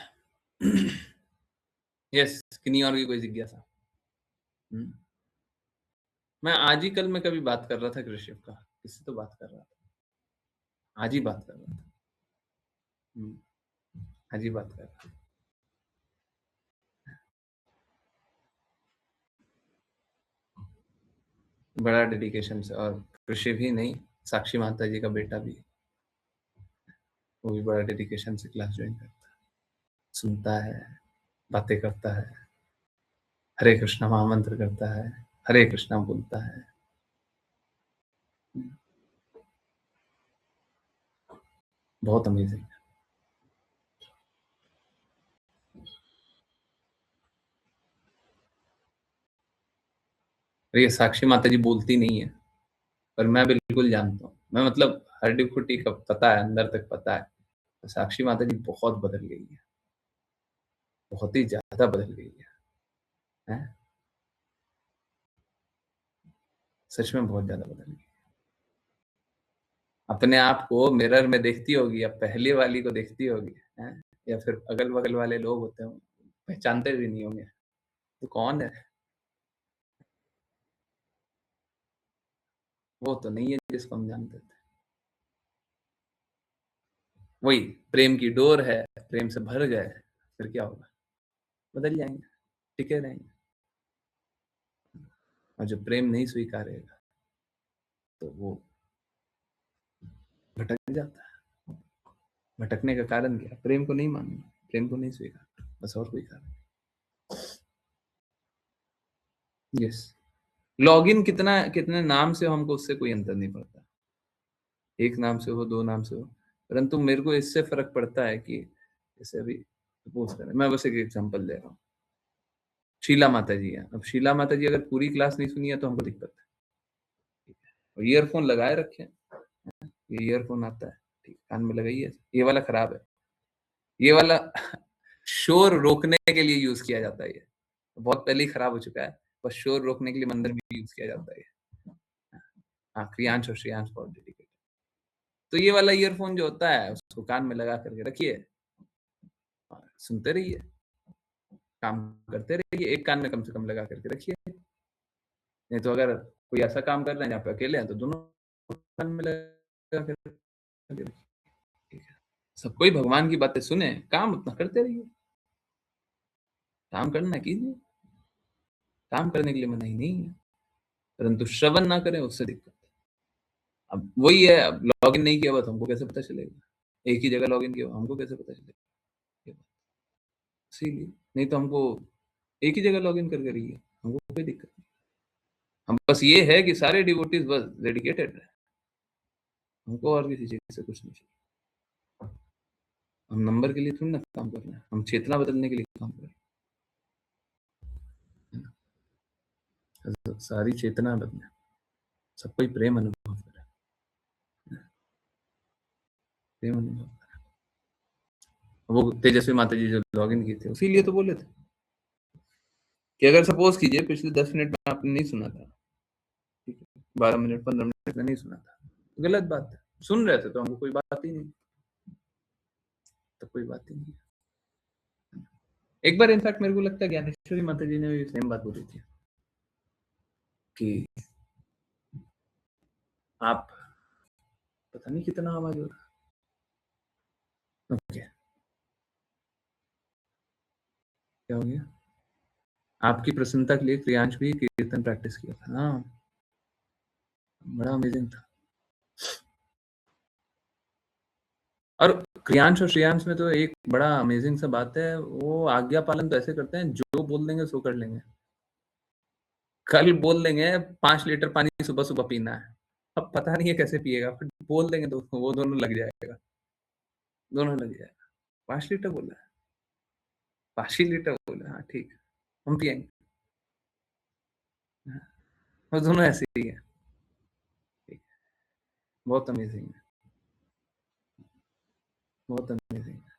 यस, किन्हीं और की कोई जिज्ञासा? मैं आज ही कल में कभी बात कर रहा था कृष्ण का, किससे तो बात कर रहा था, आज ही बात कर रहा था, आज ही बात कर रहा था। बड़ा डेडिकेशन से, और कृषि भी नहीं, साक्षी माता जी का बेटा भी, वो भी बड़ा डेडिकेशन से क्लास ज्वाइन करता है, सुनता है, बातें करता है, हरे कृष्णा महामंत्र करता है, हरे कृष्णा बोलता है। बहुत अमेजिंग है। ये साक्षी माता जी बोलती नहीं है, पर मैं बिल्कुल जानता हूँ, मैं मतलब हड्डी खुट्टी का पता है, अंदर तक पता है, तो साक्षी माता जी बहुत बदल गई है, बहुत ही ज्यादा बदल गई है? सच में बहुत ज्यादा बदल गई। अपने आप को मिरर में देखती होगी, या पहली वाली को देखती होगी, है? या फिर अगल बगल वाले लोग होते हैं, पहचानते भी नहीं होंगे, तो कौन है? वो तो नहीं है जिसको हम जानते थे। वही प्रेम की डोर है, प्रेम से भर गए, फिर क्या होगा? बदल जाएंगे, टिके रहेंगे। और जो प्रेम नहीं स्वीकारेगा तो वो भटक जाता है। भटकने का कारण क्या? प्रेम को नहीं मानना, प्रेम को नहीं स्वीकार, बस, और कोई कारण। यस, लॉगिन कितने नाम से हमको उससे कोई अंतर नहीं पड़ता, एक नाम से हो, दो नाम से हो, परंतु मेरे को इससे फर्क पड़ता है कि जैसे अभी सपोज करें, मैं बस एक एग्जांपल दे रहा हूँ, शीला माता जी है। अब शीला माता जी अगर पूरी क्लास नहीं सुनी है तो हमको दिक्कत है, और ईयरफोन लगाए रखे हैं, ये ईयरफोन आता है, ठीक, कान में लगाइए, ये वाला खराब है, ये वाला शोर रोकने के लिए यूज किया जाता है, ये बहुत पहले ही खराब हो चुका है, बस शोर रोकने के लिए मंदिर में यूज किया जाता है। हाँ, क्रियांश और श्रेयांश बहुत डेडिकेटेड। तो ये वाला ईयरफोन जो होता है उसको कान में लगा करके रखिए, सुनते रहिए, काम करते रहिए, एक कान में कम से कम लगा करके रखिए। नहीं तो अगर कोई ऐसा काम कर रहे हैं जहाँ पे अकेले हैं तो दोनों कान में लगा करके रखिए। ठीक है, सब कोई भगवान की बातें सुने, काम अपना करते रहिए, काम करना कीजिए, काम करने के लिए मनाही नहीं है, परंतु श्रवण ना करें उससे दिक्कत है। अब वही है, अब लॉगिन नहीं किया हुआ तो हमको कैसे पता चलेगा? एक ही जगह लॉगिन किया हुआ, हमको कैसे पता चलेगा? इसीलिए, नहीं तो हमको एक ही जगह लॉगिन करके रहिए, हमको कोई दिक्कत नहीं। हम बस ये है कि सारे डिवोटीज बस डेडिकेटेड रहे, हमको और किसी चीज से कुछ नहीं चाहिए। हम नंबर के लिए थोड़ी ना काम कर रहे हैं, हम चेतना बदलने के लिए काम कर रहे हैं। सारी चेतना बदले, सब कोई प्रेम अनुभव करे, प्रेम अनुभव करे। वो तेजस्वी माता जी जो लॉगिन किए थे, उसीलिए तो बोले थे कि अगर सपोज कीजिए पिछले 10 मिनट में आपने नहीं सुना था, ठीक है, 12 मिनट 15 मिनट में नहीं सुना था, तो गलत बात है। सुन रहे थे तो हमको कोई बात ही नहीं, तो कोई बात ही नहीं। एक बार इनफैक्ट मेरे को लगता है ज्ञानेश्वरी माता जी ने भी सेम बात बोली थी कि आप, पता नहीं कितना आवाज हो रहा है, ओके, क्या हो गया? आपकी प्रसन्नता के लिए क्रियांश भी कीर्तन प्रैक्टिस किया था। हाँ, बड़ा अमेजिंग था। और क्रियांश और श्रेयांश में तो एक बड़ा अमेजिंग सा बात है, वो आज्ञा पालन तो ऐसे करते हैं, जो बोल देंगे सो कर लेंगे। कल बोल देंगे 5 लीटर पानी सुबह सुबह पीना है, अब पता नहीं है कैसे पिएगा, फिर बोल देंगे तो वो दोनों लग जाएगा, दोनों लग जाएगा। 5 लीटर बोला है, 5 ही लीटर बोला, हाँ ठीक है, हम पिएंगे। हाँ, वो दोनों ऐसे ही है, ठीक है, बहुत अमेजिंग है, बहुत अमेजिंग है।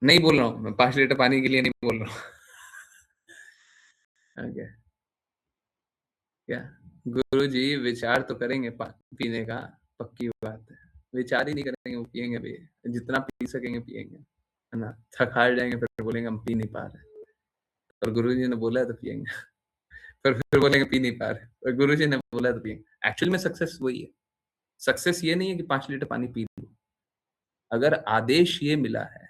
नहीं बोल रहा हूँ मैं 5 लीटर पानी के लिए नहीं बोल रहा हूँ। ओके, क्या गुरुजी विचार तो करेंगे पीने का, पक्की बात है। विचार ही नहीं करेंगे वो पिएंगे भी, जितना पी सकेंगे पिएंगे, है ना। थक हार जाएंगे फिर बोलेंगे हम पी नहीं पा रहे, और गुरुजी ने बोला है तो पिएंगे। फिर बोलेंगे पी नहीं पा रहे, और गुरुजी ने बोला है तो पिएंगे। एक्चुअली में सक्सेस वही है। सक्सेस ये नहीं है कि 5 लीटर पानी पी लो। अगर आदेश ये मिला है,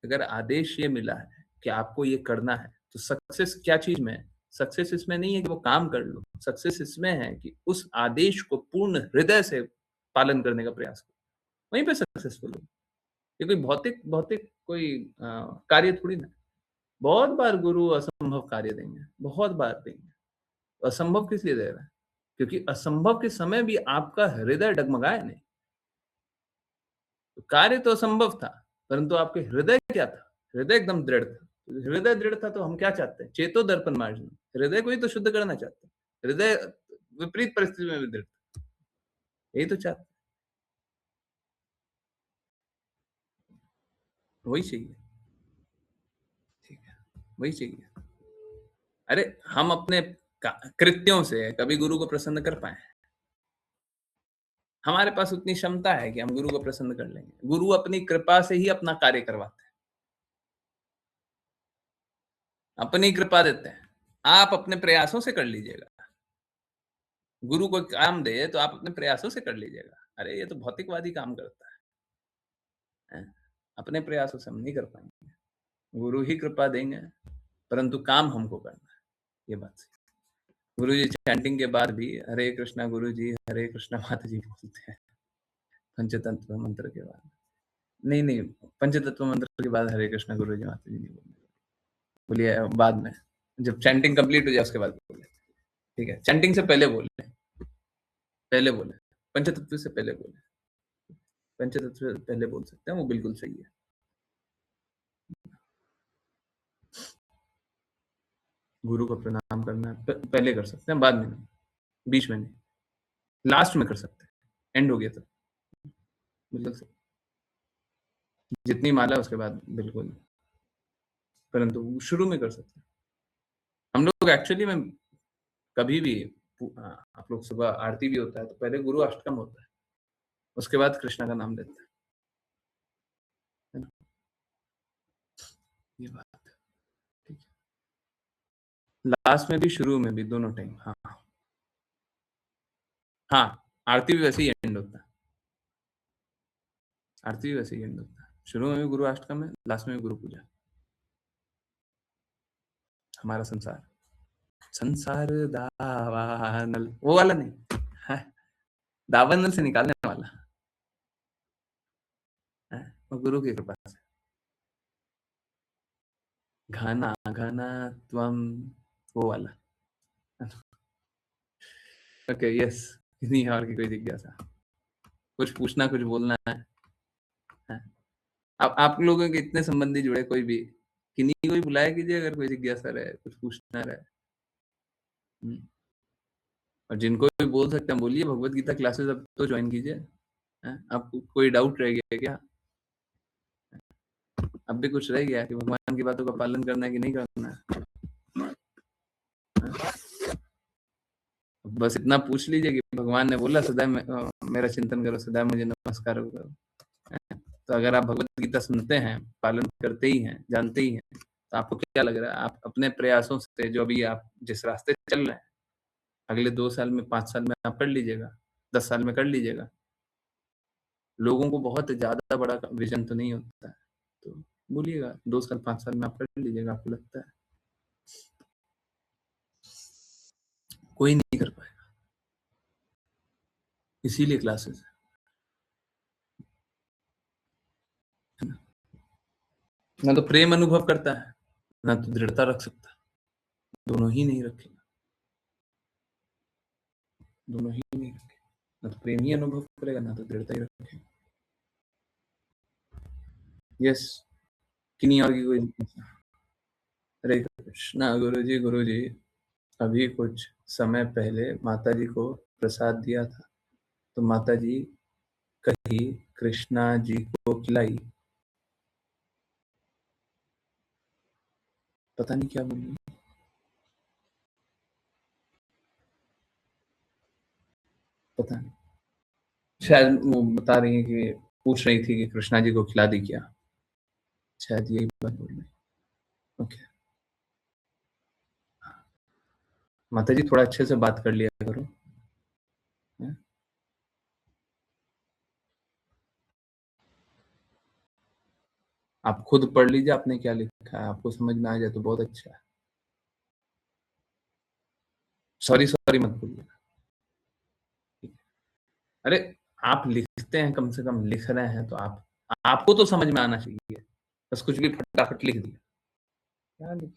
अगर आदेश ये मिला है कि आपको ये करना है, तो सक्सेस क्या चीज में है? सक्सेस इसमें नहीं है कि वो काम कर लो, सक्सेस इसमें है कि उस आदेश को पूर्ण हृदय से पालन करने का प्रयास करो, वहीं पे सक्सेसफुल हो। ये कोई भौतिक भौतिक कोई कार्य थोड़ी ना। बहुत बार गुरु असंभव कार्य देंगे, बहुत बार देंगे। असंभव किस लिए दे रहा है? क्योंकि असंभव के समय भी आपका हृदय डगमगाए नहीं। तो कार्य तो असंभव था, परंतु आपके हृदय क्या था? हृदय एकदम दृढ़ था। हृदय दृढ़ था तो हम क्या चाहते हैं? चेतो दर्पण मार्जन, हृदय को ही तो शुद्ध करना चाहते हैं। हृदय विपरीत परिस्थिति में भी दृढ़ था, यही तो चाहते हैं। वही चाहिए, ठीक है, वही चाहिए। अरे हम अपने कृत्यों से कभी गुरु को प्रसन्न कर पाए? हमारे पास उतनी क्षमता है कि हम गुरु को प्रसन्न कर लेंगे? गुरु अपनी कृपा से ही अपना कार्य करवाते हैं, अपनी कृपा देते हैं। आप अपने प्रयासों से कर लीजिएगा। गुरु कोई काम दे तो आप अपने प्रयासों से कर लीजिएगा। अरे ये तो भौतिकवादी काम करता है। अपने प्रयासों से हम नहीं कर पाएंगे, गुरु ही कृपा देंगे, परंतु काम हमको करना है, ये बात सही। गुरु जी चैंटिंग के बाद भी हरे कृष्णा गुरु जी, हरे कृष्णा माता जी बोलते हैं पंचतत्व मंत्र के बाद। नहीं नहीं, पंचतत्व मंत्र के बाद हरे कृष्णा गुरु जी माता जी नहीं बोलिए, बाद में जब चैंटिंग कंप्लीट हो जाए उसके बाद बोले, ठीक है। चैंटिंग से पहले बोले, पहले बोले, पंचतत्व से पहले बोले, पंचतत्व से पहले बोल सकते हैं, वो बिल्कुल सही है। गुरु को प्रणाम करना है पहले कर सकते हैं, बाद में नहीं, बीच में नहीं, लास्ट में कर सकते हैं, एंड हो गया तो बिल्कुल सही। जितनी माला उसके बाद बिल्कुल, परंतु शुरू में कर सकते हैं। हम लोग एक्चुअली में कभी भी, आप लोग सुबह आरती भी होता है तो पहले गुरु अष्टकम होता है, उसके बाद कृष्णा का नाम लेते हैं, ये बात है, ठीक है। लास्ट में भी शुरू में भी दोनों टाइम, हाँ हाँ, आरती भी वैसे ही एंड होता है, आरती भी वैसे ही एंड होता है। शुरू में भी गुरु अष्टकम है, लास्ट में भी गुरु पूजा। हमारा संसार, संसार दावानल, वो वाला नहीं है, दावानल से निकालने वाला है, वो गुरु की कृपा से। घना घना त्वम, वो वाला। Okay, yes. नहीं और की कोई जिज्ञासा, कुछ पूछना, कुछ बोलना है? अब आप लोगों के इतने संबंधी जुड़े, कोई भी किन्हीं को भी बुलाया कीजिए अगर कोई जिज्ञासा रहे, कुछ पूछना रहे। और जिनको भी बोल सकते हैं बोलिए, भगवत गीता क्लासेस अब तो ज्वाइन कीजिए। आपको कोई डाउट रह गया क्या? अब भी कुछ रह गया कि भगवान की बातों का पालन करना है कि नहीं करना है? बस इतना पूछ लीजिए कि भगवान ने बोला सदैव मेरा चिंतन करो, सदैव मुझे नमस्कार करो। तो अगर आप भगवत गीता सुनते हैं, पालन करते ही हैं, जानते ही हैं, तो आपको क्या लग रहा है? आप अपने प्रयासों से, जो अभी आप जिस रास्ते चल रहे हैं, अगले 2 साल में, 5 साल में आप कर लीजिएगा, 10 साल में कर लीजिएगा। लोगों को बहुत ज्यादा बड़ा विजन तो नहीं होता है, तो बोलिएगा 2 साल 5 साल में आप कर लीजिएगा। आपको लगता है कोई नहीं कर पाएगा, इसीलिए क्लासेस है ना। तो प्रेम अनुभव करता है, ना तो दृढ़ता रख सकता है, दोनों ही नहीं रखेगा, दोनों ही नहीं रखेगा। ना तो प्रेम ही अनुभव करेगा, ना तो दृढ़ता ही रखेगा। यस, किन्हीं और की कोई। हरे कृष्णा गुरु जी, अभी कुछ समय पहले माता जी को प्रसाद दिया था, तो माता जी कहीं कृष्णा जी को खिलाई, पता नहीं क्या बोली। पता नहीं, शायद वो बता रही है कि पूछ रही थी कि कृष्णा जी को खिला दी क्या, शायद यही बात बोल रही। ओके माता जी थोड़ा अच्छे से बात कर लिया करो। आप खुद पढ़ लीजिए आपने क्या लिखा है, आपको समझ में आ जाए तो बहुत अच्छा है। सॉरी मत बोलिए। अरे आप लिखते हैं, कम से कम लिख रहे हैं तो आपको तो समझ में आना चाहिए, बस कुछ भी फटाफट लिख दिया क्या लिख,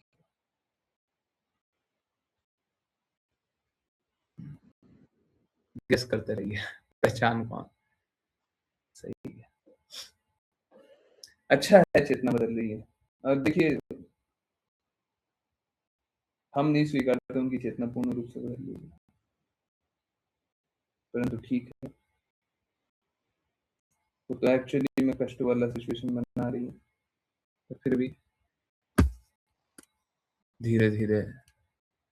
गेस करते रहिए पहचान कौन। सही है, अच्छा है, चेतना बदल रही है। और देखिए हम नहीं स्वीकारते उनकी चेतना पूर्ण रूप से बदल रही है, परंतु ठीक है, वो तो एक्चुअली में कष्ट वाला सिचुएशन बना रही है, तो फिर भी धीरे धीरे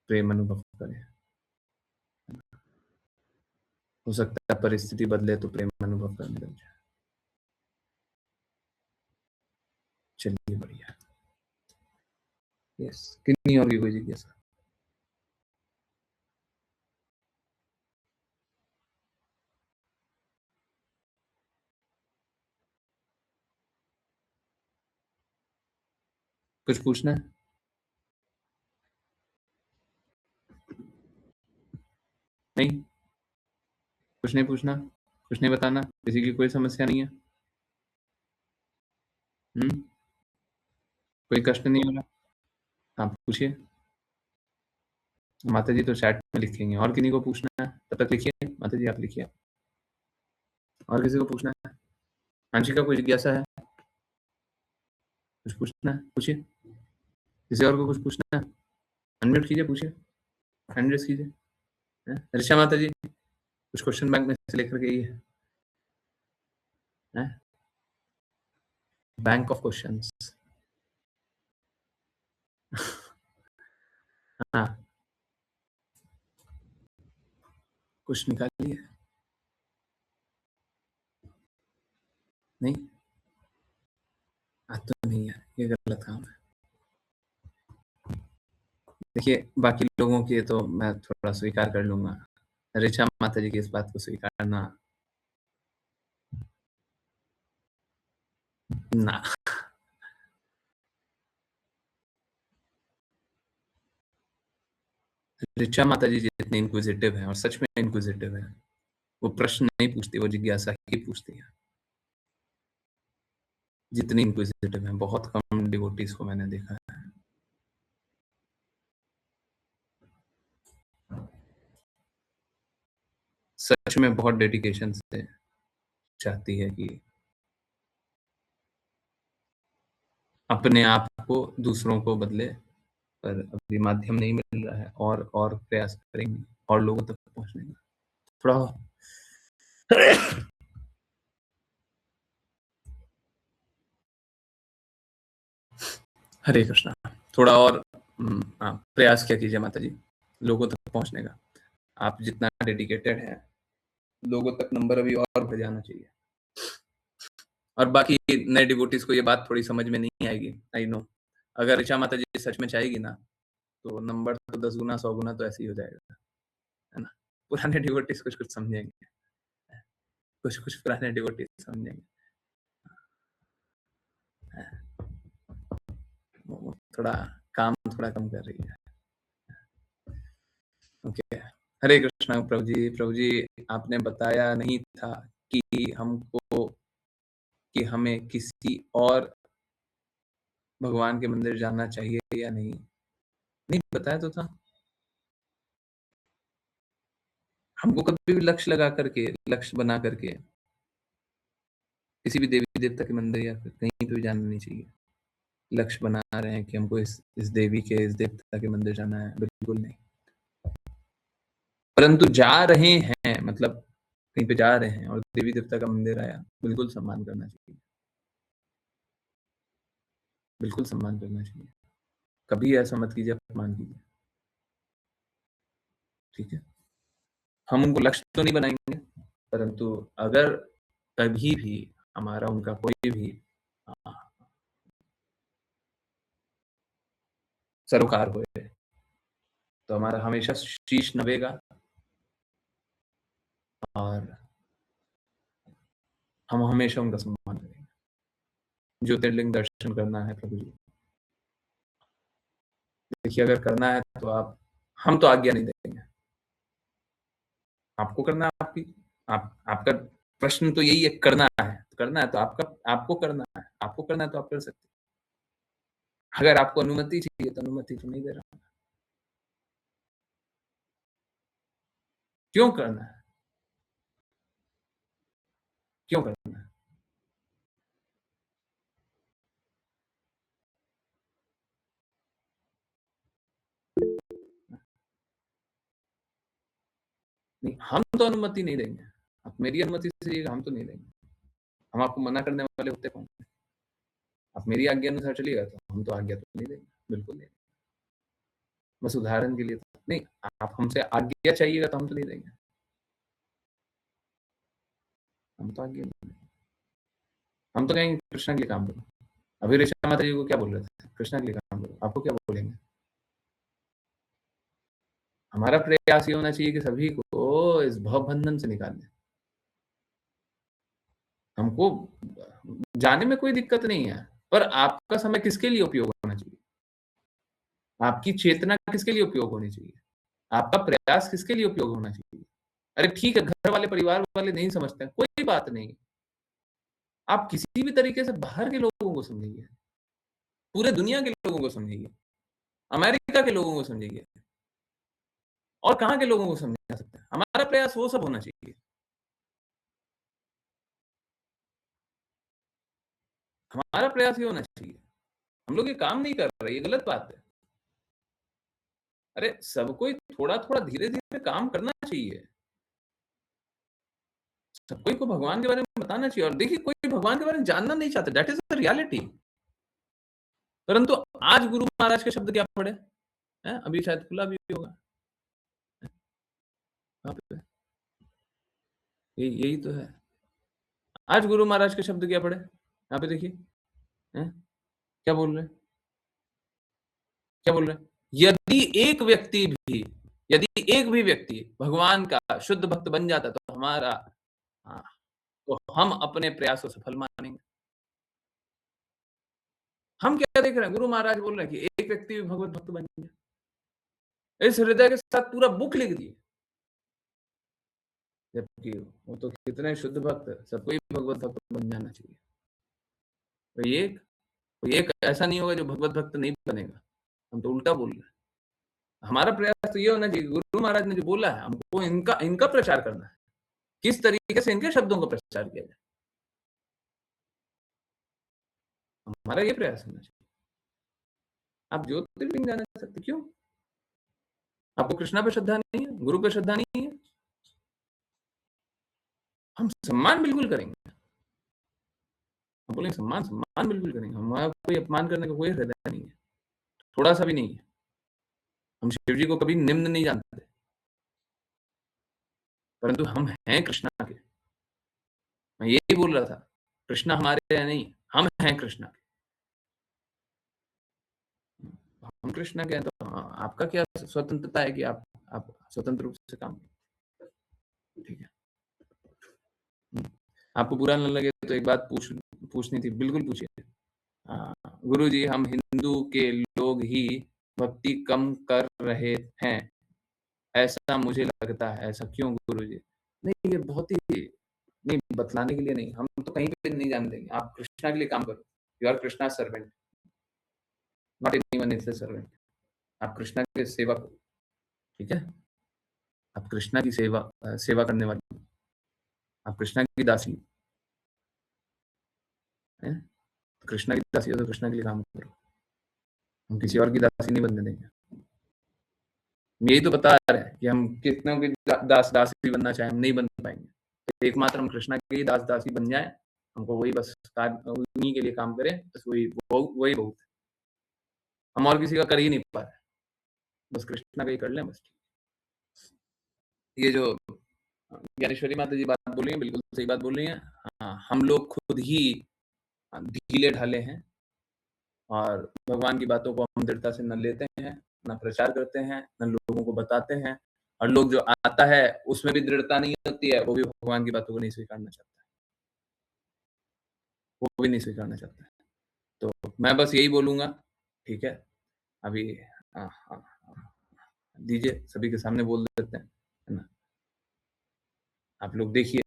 प्रेम अनुभव करें। हो सकता है परिस्थिति बदले तो प्रेम अनुभव करने लग जाए। चलिए बढ़िया, यस कितनी होगी कोई जिज्ञासा? कुछ पूछना है? नहीं, कुछ नहीं पूछना, कुछ नहीं बताना, किसी की कोई समस्या नहीं है? कोई कष्ट नहीं हो रहा? आप पूछिए, माता जी तो चैट में लिखेंगे। और किन्हीं को पूछना है तब तक लिखिए, माता जी आप लिखिए। और किसी को पूछना है? आंशिका कोई जिज्ञासा है, कुछ पूछना है पूछिए, किसी और को कुछ पूछना है अनम्यूट कीजिए, पूछिए, हैंड रेज कीजिए। ऋषा माता जी कुछ क्वेश्चन बैंक में से लेकर के है? Bank of questions. हाँ कुछ निकालिए। नहीं आज तो नहीं है, ये गलत काम है। देखिए बाकी लोगों के तो मैं थोड़ा स्वीकार कर लूंगा, ऋचा माता जी की इस बात को स्वीकारना ना। ऋचा माता जी जितनी इंक्विजिटिव है और सच में इंक्विजिटिव है, वो प्रश्न नहीं पूछती, वो जिज्ञासा ही पूछती है। जितनी इंक्विजिटिव है, बहुत कम डिवोटीज को मैंने देखा है। सच में बहुत डेडिकेशन से चाहती है कि अपने आप को दूसरों को बदले, पर अभी माध्यम नहीं मिल रहा है, और प्रयास करेंगे और लोगों तक पहुंचने का थोड़ा। हरे कृष्णा, थोड़ा और प्रयास क्या कीजिए माता जी लोगों तक पहुंचने का। आप जितना डेडिकेटेड है, लोगों तक नंबर अभी और बढ़ जाना चाहिए। और बाकी नए डिवोटीज को ये बात थोड़ी समझ में नहीं आएगी, आई नो। अगर ऋचा माता जी सच में चाहेगी ना तो नंबर तो 10 गुना 100 गुना तो ऐसे ही हो जाएगा, है ना। पुराने डिवोटीज कुछ कुछ समझेंगे, कुछ कुछ पुराने डिवोटीज समझेंगे। थोड़ा काम थोड़ा कम कर रही है। ओके हरे कृष्णा। प्रभु जी आपने बताया नहीं था कि हमको कि हमें किसी और भगवान के मंदिर जाना चाहिए या नहीं, नहीं बताया तो था। हमको कभी भी लक्ष्य लगा करके, लक्ष्य बना करके किसी भी देवी देवता के मंदिर या फिर कहीं पे भी जाना नहीं चाहिए। लक्ष्य बना रहे हैं कि हमको इस देवी के, इस देवता के मंदिर जाना है, बिल्कुल नहीं। परंतु जा रहे हैं, मतलब कहीं पे जा रहे हैं और देवी देवता का मंदिर आया, बिल्कुल सम्मान करना चाहिए, बिल्कुल सम्मान करना चाहिए। कभी ऐसा मत कीजिए, अपमान कीजिए, ठीक है। हम उनको लक्ष्य तो नहीं बनाएंगे, परंतु अगर कभी भी हमारा उनका कोई भी सरोकार हुए तो हमारा हमेशा शीश नवेगा और हम हमेशा उनका सम्मान करेंगे। ज्योतिर्लिंग दर्शन करना है प्रभु जी, देखिए अगर करना है तो हम तो आज्ञा नहीं देंगे, आपको करना है, आपका प्रश्न तो यही है, करना है तो आपको करना है, आपको करना है तो आप कर सकते हैं। अगर आपको अनुमति चाहिए तो अनुमति तो नहीं दे रहा। क्यों करना है? क्यों करना है? नहीं, हम तो अनुमति नहीं देंगे। आप मेरी अनुमति से जाइएगा, हम तो नहीं देंगे। हम आपको मना करने वाले होते कौन? आप मेरी आज्ञा अनुसार चलिएगा तो हम तो आज्ञा तो नहीं देंगे, बिल्कुल नहीं। बस उदाहरण के लिए नहीं, आप हमसे आज्ञा चाहिएगा तो हम तो नहीं देंगे, हम तो आज्ञा नहीं देंगे। हम तो कहेंगे कृष्णा के लिए काम करो। अभी ऋषा माता जी को क्या बोल रहे थे? कृष्णा के लिए काम करो। आपको क्या बोलेंगे? हमारा प्रयास ये होना चाहिए कि सभी को इस भव बंधन से निकाल दें। हमको जाने में कोई दिक्कत नहीं है, पर आपका समय किसके लिए उपयोग होना चाहिए? आपकी चेतना किसके लिए उपयोग होनी चाहिए? आपका प्रयास किसके लिए उपयोग होना चाहिए? अरे ठीक है, घर वाले परिवार वाले नहीं समझते हैं, कोई बात नहीं। आप किसी भी तरीके से बाहर के लोगों को समझिए, पूरे दुनिया के लोगों को समझिए, अमेरिका के लोगों को समझिए, और कहाँ के लोगों को समझा सकते हैं। हमारा प्रयास वो सब होना चाहिए। हमारा प्रयास ये होना चाहिए। हम लोग ये काम नहीं कर रहे, ये गलत बात है। अरे सबको थोड़ा-थोड़ा धीरे-धीरे काम करना चाहिए। सबको को भगवान के बारे में बताना चाहिए। और देखिए कोई भगवान के बारे में जानना नहीं चाहता, दैट इज द रियलिटी। परंतु आज गुरु महाराज के शब्द क्या पढ़े हैं? अभी शायद खुला भी होगा। यही तो है। आज गुरु महाराज के शब्द क्या पढ़े? यहाँ पे देखिए, क्या बोल रहे हैं? क्या बोल रहे हैं? यदि एक एक भी व्यक्ति भगवान का शुद्ध भक्त बन जाता तो तो हम अपने प्रयास को सफल मानेंगे। हम क्या देख रहे हैं? गुरु महाराज बोल रहे हैं कि एक व्यक्ति भी भगवत भक्त बन जाए, इस हृदय के साथ पूरा बुक लिख दिए। जबकि वो तो कितने शुद्ध भक्त, सबको ही भगवत भक्त बन जाना चाहिए। तो एक ऐसा नहीं होगा जो भगवत भक्त नहीं बनेगा। हम तो उल्टा बोल रहे हैं। हमारा प्रयास तो ये होना चाहिए, गुरु महाराज ने जो बोला है हमको इनका प्रचार करना है, किस तरीके से इनके शब्दों का प्रचार किया जाए, हमारा ये प्रयास होना चाहिए। आप ज्योतिर्लिंग जाना सकते, क्यों? आपको कृष्णा पे श्रद्धा नहीं है, गुरु पे श्रद्धा नहीं है? हम सम्मान बिल्कुल करेंगे। हम बोलेंगे सम्मान बिल्कुल करेंगे। हमारा कोई अपमान करने का कोई हृदय नहीं है, थोड़ा सा भी नहीं है। हम शिव जी को कभी निम्न नहीं जानते, परंतु हम हैं कृष्णा के। मैं यही बोल रहा था, कृष्णा हमारे हैं नहीं, हम हैं कृष्णा के। हम कृष्णा के हैं तो आपका क्या स्वतंत्रता है कि आप स्वतंत्र रूप से काम करें? ठीक है। आपको बुरा न लगे तो एक बात पूछनी थी, बिल्कुल पूछिए। गुरु जी, हम हिंदू के लोग ही भक्ति कम कर रहे हैं, ऐसा मुझे लगता है। ऐसा क्यों गुरु जी? नहीं, ये बहुत ही नहीं, बतलाने के लिए नहीं, हम तो कहीं पे नहीं जाने देंगे। आप कृष्णा के लिए काम करो, you are Krishna servant, not anyone is the servant. आप कृष्णा के सेवक हो, ठीक है? आप कृष्णा की सेवा करने वाली, आप कृष्णा की दासी है। कृष्णा की दासी हो तो कृष्णा के लिए काम करो, हम किसी और की दासी नहीं बनने देंगे। यही तो बता रहे हैं कि हम कितनों की दासी बनना चाहे, हम नहीं बन पाएंगे। तो एकमात्र हम कृष्णा के ही दासी बन जाए, हमको वही बस उन्हीं के लिए काम करें, बस वही बहुत है। हम और किसी का कर ही नहीं पा रहे, बस कृष्णा का ही कर लें बस। ये जो ज्ञानेश्वरी माता जी बात बोली है, बिल्कुल सही बात बोल रही हैं। हाँ, हम लोग खुद ही ढीले ढाले हैं और भगवान की बातों को हम दृढ़ता से न लेते हैं, न प्रचार करते हैं, न लोगों को बताते हैं, और लोग जो आता है उसमें भी दृढ़ता नहीं होती है, वो भी भगवान की बातों को नहीं स्वीकारना चाहता है, वो भी नहीं स्वीकारना चाहता है। तो मैं बस यही बोलूंगा, ठीक है, अभी हाँ हाँ हाँ, दीजिए, सभी के सामने बोल देते हैं, है ना। आप लोग देखिए,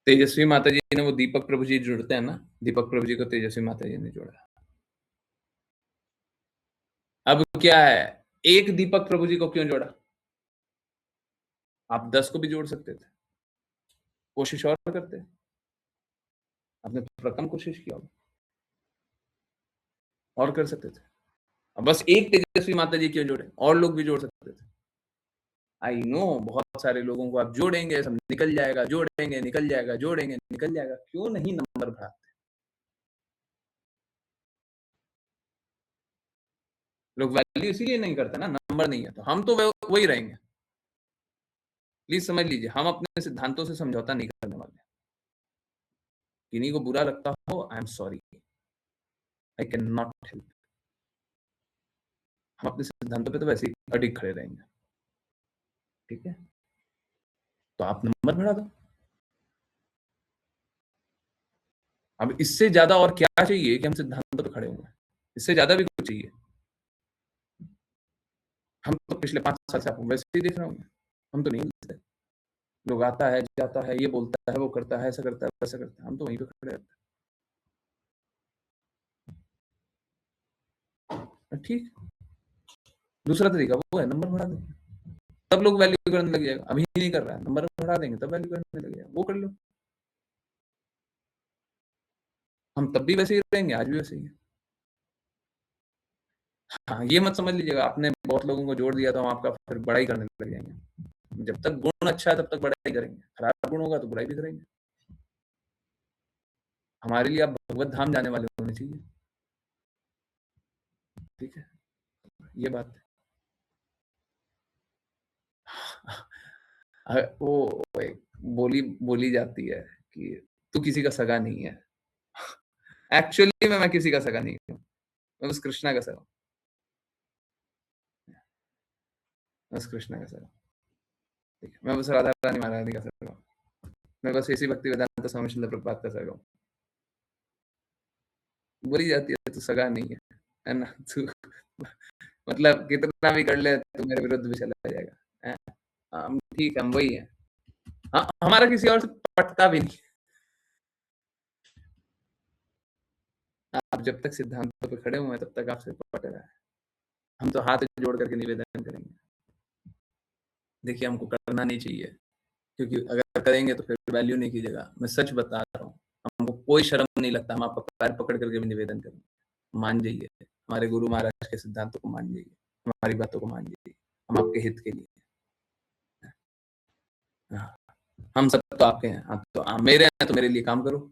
तेजस्वी माता जी ने वो दीपक प्रभु जी जुड़ते हैं ना, दीपक प्रभु जी को तेजस्वी माता जी ने जोड़ा। अब क्या है, एक दीपक प्रभु जी को क्यों जोड़ा? आप 10 को भी जोड़ सकते थे, कोशिश और करते, आपने थोड़ा कम कोशिश किया होगा, और कर सकते थे। अब बस एक तेजस्वी माता जी क्यों जोड़े, और लोग भी जोड़ सकते थे। आई नो बहुत सारे लोगों को आप जोड़ेंगे सब निकल जाएगा, जोड़ेंगे निकल जाएगा, जोड़ेंगे निकल जाएगा, क्यों नहीं नंबर बढ़ाते? लोग वैल्यू इसीलिए नहीं करते ना, नंबर नहीं है तो। हम तो वही रहेंगे। प्लीज समझ लीजिए, हम अपने सिद्धांतों से समझौता नहीं करने वाले। किन्हीं को बुरा लगता हो, I am sorry, I can not help. हम अपने सिद्धांतों पे तो वैसे ही अडिग खड़े रहेंगे, ठीक है। तो आप नंबर बढ़ा दो। अब इससे ज्यादा और क्या चाहिए कि हम सिद्धांतों पे खड़े हुए? इससे ज्यादा भी कुछ चाहिए? हम तो पिछले 5 साल से आपको वैसे ही देख रहे होंगे, हम तो नहीं हिलते। लोग आता है जाता है, ये बोलता है, वो करता है, ऐसा करता है, वैसा करता है, हम तो वहीं पे खड़े रहते हैं। ठीक, दूसरा तरीका वो है, नंबर बढ़ा दो, तब लोग वैल्यू करने लग जाएगा। अभी नहीं कर रहा है, नंबर बढ़ा देंगे तब वैल्यू करने लग जाएगा, वो कर लो। हम तब भी वैसे ही रहेंगे, आज भी वैसे ही है। हाँ, ये मत समझ लीजिएगा आपने बहुत लोगों को जोड़ दिया तो हम आपका फिर बड़ाई करने लग जाएंगे। जब तक गुण अच्छा है तब तक बड़ाई करेंगे, खराब गुण होगा तो बुराई भी करेंगे। हमारे लिए आप भगवत धाम जाने वाले होने चाहिए, ठीक है, ये बात है। वो एक बोली जाती है कि तू किसी का सगा नहीं है। एक्चुअली मैं किसी का सगा नहीं हूँ, मैं बस कृष्णा का सगा हूँ, बस कृष्णा का सगा, ठीक है। मैं बस राधा रानी महारानी का सगा हूँ, मैं बस इसी भक्ति वेदांत स्वामी श्रील प्रभुपाद का सगा हूँ। बोली जाती है तू सगा नहीं है ना, तू मतलब कितना भी कर ले तो मेरे विरुद्ध भी चला जाएगा, है? हम ठीक है, हम वही है। हाँ, हमारा किसी और से पटता भी नहीं। आप जब तक सिद्धांतों पे खड़े हुए हैं तब तक आपसे पट रहा है। हम तो हाथ जोड़ करके निवेदन करेंगे, देखिए हमको करना नहीं चाहिए, क्योंकि अगर करेंगे तो फिर वैल्यू नहीं कीजिएगा। मैं सच बता रहा हूँ, हमको कोई शर्म नहीं लगता, हम आपका पैर पकड़ करके भी निवेदन करेंगे, मान जाइए, हमारे गुरु महाराज के सिद्धांतों को मान जाइए, हमारी बातों को मान जाइए, हम आपके हित के लिए। हाँ, हम सब तो आपके हैं, आप तो मेरे हैं, तो मेरे लिए काम करो,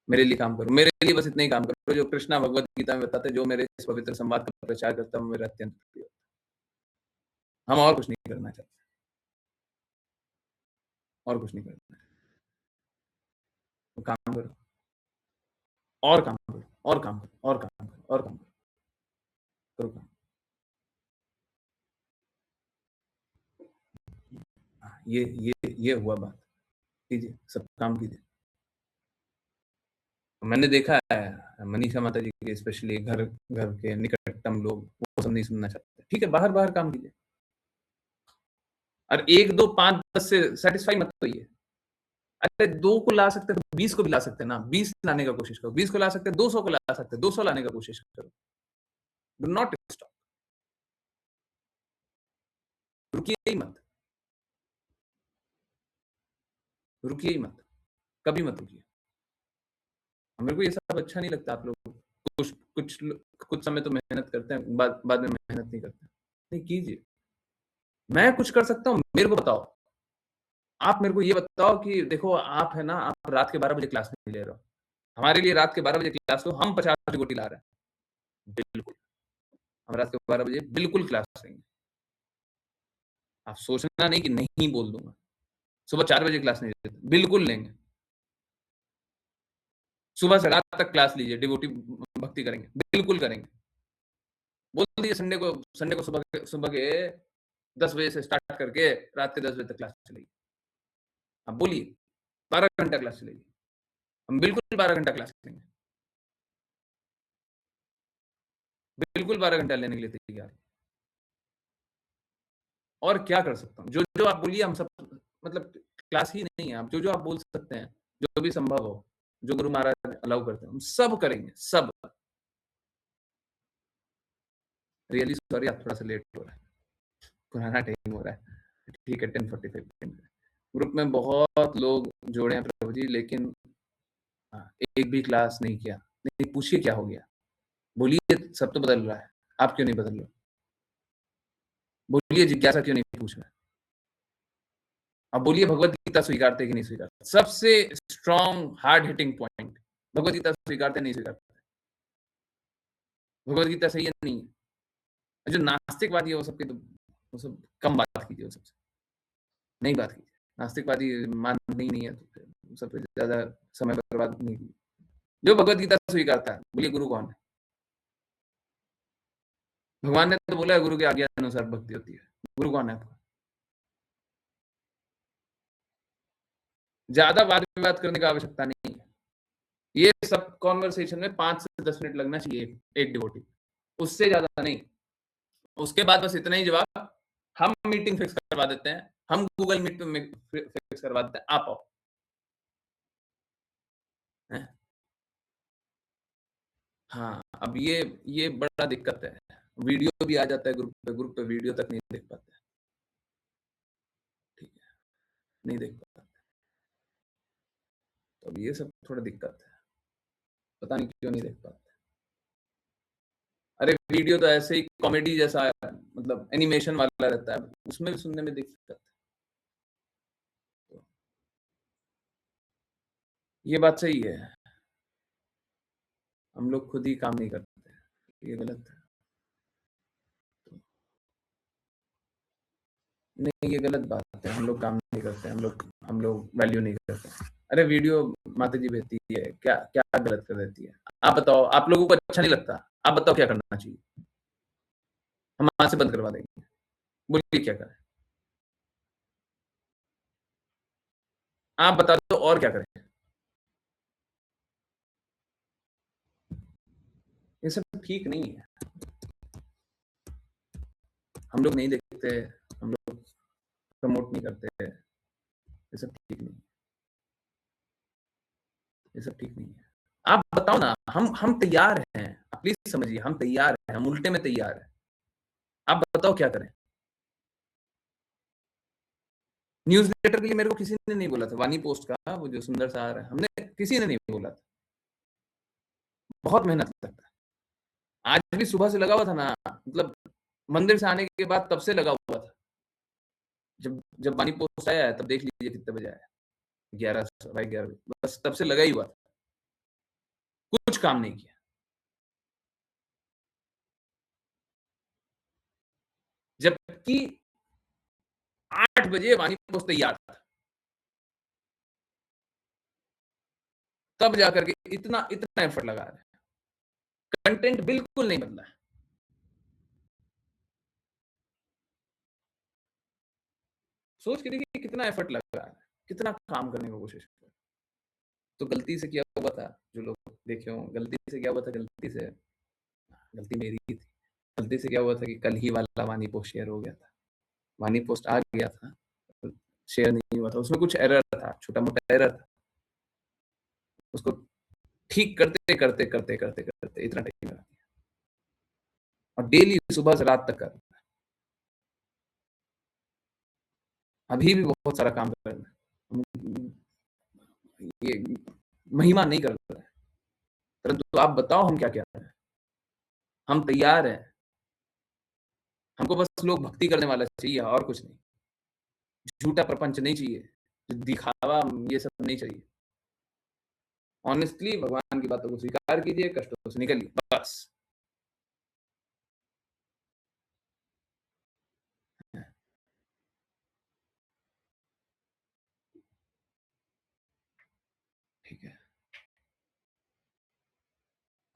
मेरे लिए काम करो, मेरे लिए बस इतना ही काम करो जो कृष्णा भगवत गीता में बताते, जो मेरे इस पवित्र संवाद का प्रचार करता है, मेरा अत्यंत प्रिय। हम और कुछ नहीं करना चाहते, और कुछ नहीं करना, तो काम करो, और काम करो, और काम करो, और काम करो, और काम करो, काम। ये हुआ बात, कीजिए, सब काम कीजिए। मैंने देखा है मनीषा माता जी के स्पेशली घर के निकटतम लोग वो सब नहीं सुनना चाहते, ठीक है, बाहर काम कीजिए, और 1 2 5 10 से सेटिस्फाई मत होइए। अरे 2 को ला सकते तो 20 को भी ला सकते ना, 20 लाने का कोशिश करो, 20 को ला सकते 200 को ला सकते, 200 लाने का कोशिश करो। डू नॉट स्टॉप, रुकिए ही मत, रुकिए ही मत, कभी मत रुकिए। मेरे को ये सब अच्छा नहीं लगता। आप लोग कुछ समय तो मेहनत करते हैं, बाद में मेहनत नहीं करते। नहीं कीजिए, मैं कुछ कर सकता हूँ, मेरे को बताओ। आप मेरे को ये बताओ कि देखो आप है ना, आप रात के 12 बजे क्लास में ले रहे हो, हमारे लिए रात के 12 बजे क्लास को हम 50 गोटी ला रहे हैं, बिल्कुल हम रात के 12 बजे बिल्कुल क्लास लेंगे, आप सोचना नहीं कि नहीं बोल दूंगा। सुबह 4 बजे क्लास नहीं लेते, बिल्कुल लेंगे। सुबह से रात तक क्लास लीजिए, डिवोटी भक्ति करेंगे, बिल्कुल करेंगे। बोल दीजिए संडे को सुबह के 10 बजे से स्टार्ट करके रात के 10 बजे तक क्लास चलेगी। आप बोलिए 12 घंटा क्लास चलेगी, हम बिल्कुल 12 घंटा क्लास लेंगे, बिल्कुल 12 घंटा लेने के लिए तैयार। और क्या कर सकता हूँ? जो जो आप बोलिए, हम सब, मतलब क्लास ही नहीं है, आप जो जो आप बोल सकते हैं, जो भी संभव हो, जो गुरु महाराज अलाउ करते हैं, हम सब करेंगे, सब। रियली सॉरी, आप थोड़ा सा लेट हो रहा है, पुराना टाइम हो रहा है। ठीक है, 10:45 ग्रुप में बहुत लोग जोड़े हैं प्रभु जी, लेकिन एक भी क्लास नहीं किया। नहीं, पूछिए क्या हो गया, बोलिए। सब तो बदल रहा है, आप क्यों नहीं बदल रहे? बोलिए जिज्ञासा क्यों नहीं पूछ रहा? अब बोलिए भगवत गीता स्वीकारते कि नहीं स्वीकारते? सबसे strong hard hitting point, Bhagavad Gita स्वीकारते नहीं स्वीकारते? भगवत गीता सही है नहीं है? जो नास्तिकवादी है वो सब कम बात कीजिए, वो सबसे नहीं बात कीजिए। नास्तिकवादी मानते ही नहीं है तो फिर सब पे ज्यादा समय बर्बाद नहीं कीजिए। जो भगवत गीता स्वीकारता है, बोलिए गुरु कौन है? भगवान ने तो बोला है गुरु की आज्ञा अनुसार भक्ति होती है। गुरु कौन है आपका? ज्यादा वाद विवाद करने की आवश्यकता नहीं है। ये सब कॉन्वर्सेशन में 5 से 10 मिनट लगना चाहिए एक डिवोटी, उससे ज्यादा नहीं। उसके बाद बस इतना ही जवाब, हम मीटिंग फिक्स करवा देते हैं, हम गूगल मीट पे फिक्स करवा देते हैं, आप आओ। हाँ, अब ये बड़ा दिक्कत है। वीडियो भी आ जाता है ग्रुप पे वीडियो तक नहीं देख पाते। ठीक है, नहीं देख पाते, तो अब ये सब थोड़ा दिक्कत है, पता नहीं क्यों नहीं देख पाते। अरे वीडियो तो ऐसे ही कॉमेडी जैसा है, मतलब एनिमेशन वाला रहता है, उसमें भी सुनने में दिक्कत है। तो ये बात सही है, हम लोग खुद ही काम नहीं करते, ये गलत है। नहीं, ये गलत बात है, हम लोग काम नहीं करते, हम लोग वैल्यू नहीं करते। अरे वीडियो माता जी भेजती है, क्या क्या गलत कर देती है? आप बताओ, आप लोगों को अच्छा नहीं लगता? आप बताओ क्या करना चाहिए? हम वहां से बंद करवा देंगे, बोलिए क्या करें? आप बता दो और क्या करें? ये सब ठीक नहीं है, हम लोग नहीं देखते, हम लोग प्रमोट नहीं करते, ये सब ठीक नहीं है, ये सब ठीक नहीं है। आप बताओ ना, हम तैयार हैं, प्लीज समझिए, हम तैयार हैं, हम उल्टे में तैयार हैं। आप बताओ क्या करें? न्यूज़लेटर के लिए मेरे को किसी ने नहीं बोला था, वानी पोस्ट का वो जो सुंदर सा आ रहा है, हमने किसी ने नहीं बोला था। बहुत मेहनत लगता है, आज भी सुबह से लगा हुआ था ना, मतलब मंदिर से आने के बाद तब से लगा हुआ था। जब वानी पोस्ट आया है तब देख लीजिए कितने बजे आया, 11, 11:30, बस तब से लगा ही हुआ था, कुछ काम नहीं किया। जबकि 8 बजे वानी पोस्ट तैयार था, तब जाकर के इतना एफर्ट लगा रहे हैं, कंटेंट बिल्कुल नहीं बदला है। सोच के देखिए कितना एफर्ट लगा है, कितना काम करने की कोशिश कर। तो गलती से क्या हुआ था, जो लोग देखे हो, गलती से क्या हुआ था, गलती मेरी ही थी। गलती से क्या हुआ था कि कल ही वाला वानी पोस्ट शेयर हो गया था, वानी पोस्ट आ गया था, शेयर नहीं हुआ था, उसमें कुछ एरर था, छोटा मोटा एरर था, उसको ठीक करते करते करते करते करते इतना टाइम लगा दिया, और डेली सुबह से रात तक कर। अभी भी बहुत सारा काम करना है, ये महिमा नहीं कर रहा है, परंतु आप बताओ हम क्या क्या करें? हम तैयार हैं, हमको बस लोग भक्ति करने वाला चाहिए और कुछ नहीं, झूठा प्रपंच नहीं चाहिए, दिखावा ये सब नहीं चाहिए। ऑनेस्टली भगवान की बातों को स्वीकार कीजिए, कष्टों से निकलिए, बस।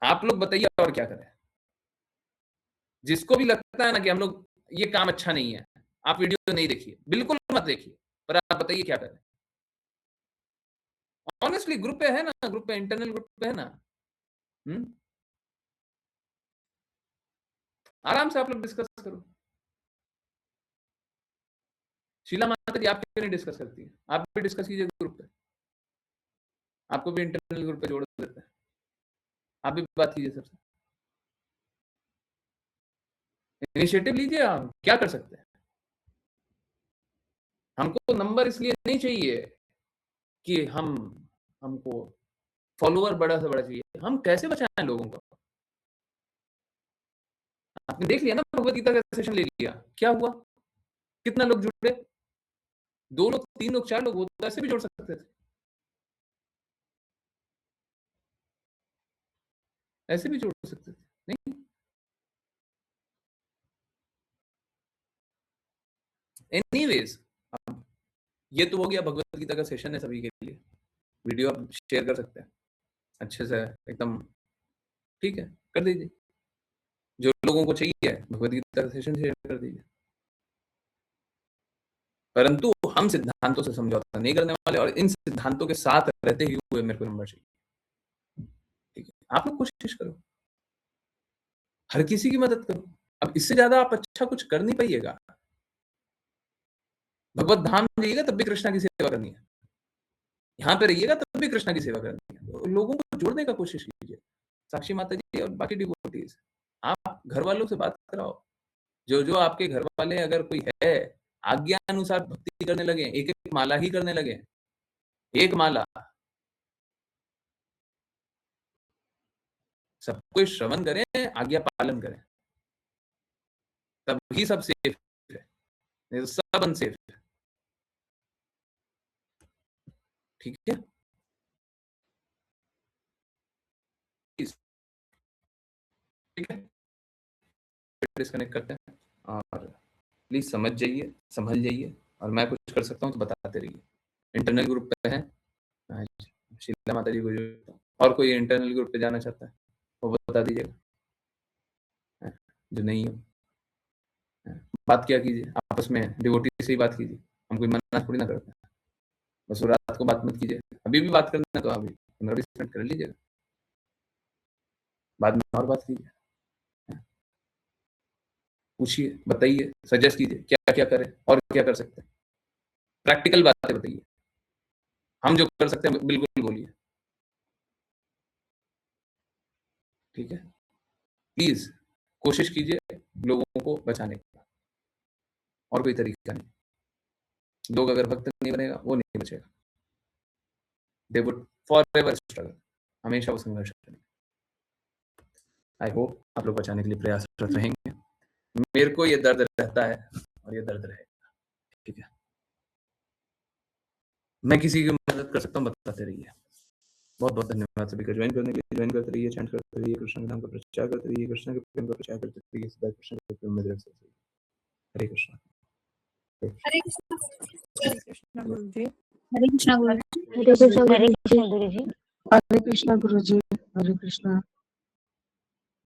आप लोग बताइए और क्या करें। जिसको भी लगता है ना कि हम लोग ये काम अच्छा नहीं है, आप वीडियो नहीं देखिए, बिल्कुल मत देखिए, पर आप बताइए क्या करें। ऑनेस्टली ग्रुप पे है ना, ग्रुप पे, इंटरनल ग्रुप पे है ना। आराम से आप लोग डिस्कस करो। शीला माता जी आप क्यों नहीं डिस्कस करती है? आप भी डिस्कस कीजिए ग्रुप पे, आपको भी इंटरनल ग्रुप पे जोड़ देते हैं, आप भी बात कीजिए सबसे, इनिशिएटिव लीजिए। आप क्या कर सकते हैं? हमको नंबर इसलिए नहीं चाहिए कि हमको फॉलोअर बड़ा से बड़ा चाहिए, हम कैसे बचाएं लोगों को। आपने देख लिया ना, भगवत गीता का सेशन ले लिया, क्या हुआ, कितना लोग जुड़े, 2 लोग, 3 लोग, 4 लोग, वो तो ऐसे भी जोड़ सकते थे, ऐसे भी जोड़ सकते थे, नहीं। एनीवेज, ये तो हो गया भगवत गीता का सेशन है सभी के लिए, वीडियो आप शेयर कर सकते हैं अच्छे से, एकदम ठीक है, कर दीजिए। जो लोगों को चाहिए भगवत गीता का सेशन शेयर कर दीजिए, परंतु हम सिद्धांतों से समझौता नहीं करने वाले, और इन सिद्धांतों के साथ रहते ही हुए मेरे को नंबर चाहिए, ठीक है। आप लोग कोशिश करो, हर किसी की मदद करो। अब इससे ज्यादा आप अच्छा कुछ कर नहीं पाइएगा। भगवत धाम जाइएगा तब भी कृष्णा की सेवा करनी है, यहाँ पे रहिएगा तब भी कृष्णा की सेवा करनी है, तो लोगों को जोड़ने का कोशिश कीजिए। साक्षी माता जी और बाकी डिवोटीज, आप घर वालों से बात कराओ, जो आपके घर वाले अगर कोई है आज्ञा अनुसार भक्ति करने लगे, एक एक माला ही करने लगे, एक माला, सब कोई श्रवण करें, आज्ञा पालन करें, तभी सब सेफ है, नहीं तो सब अनसेफ है, ठीक है। ठीक है, डिस्कनेक्ट करते हैं, और प्लीज समझ जाइए, संभल जाइए, और मैं कुछ कर सकता हूँ तो बताते रहिए। इंटरनल ग्रुप पे है शीला माता जी को, जो और कोई इंटरनल ग्रुप पे जाना चाहता है वो बता दीजिएगा, जो नहीं हो बात क्या कीजिए, आपस में डिवोटी से ही बात कीजिए, हम कोई मना थोड़ी ना करते हैं, बस रात को बात मत कीजिए, अभी भी बात करना है तो अभी 15-20 मिनट कर लीजिएगा, बाद में और बात कीजिए, पूछिए, बताइए, सजेस्ट कीजिए क्या क्या करें और क्या कर सकते हैं, प्रैक्टिकल बातें बताइए, हम जो कर सकते हैं बिल्कुल बोलिए, ठीक है। प्लीज कोशिश कीजिए लोगों को बचाने का, और कोई तरीका नहीं। लोग अगर भक्त नहीं बनेगा वो नहीं बचेगा, दे वुड फॉरएवर स्ट्रगल, हमेशा वो संघर्ष करेंगे। आई होप आप लोग बचाने के लिए प्रयासरत रहेंगे, मेरे को ये दर्द रहता है और ये दर्द रहेगा, ठीक है। मैं किसी की मदद कर सकता हूँ, बताते रहिए। बहुत बहुत धन्यवाद सभी का ज्वाइन करने के लिए, ज्वाइन करते रहिए, चैंट करते रहिए, कृष्ण के नाम का प्रचार करते रहिए, कृष्ण के प्रेम का प्रचार करते रहिए, सदा कृष्ण के प्रेम में रहिए। हरे कृष्ण। हरे कृष्ण गुरुजी। हरे कृष्णा गुरु जी। हरे कृष्णा गुरुजी। हरे कृष्णा गुरुजी। हरे कृष्णा।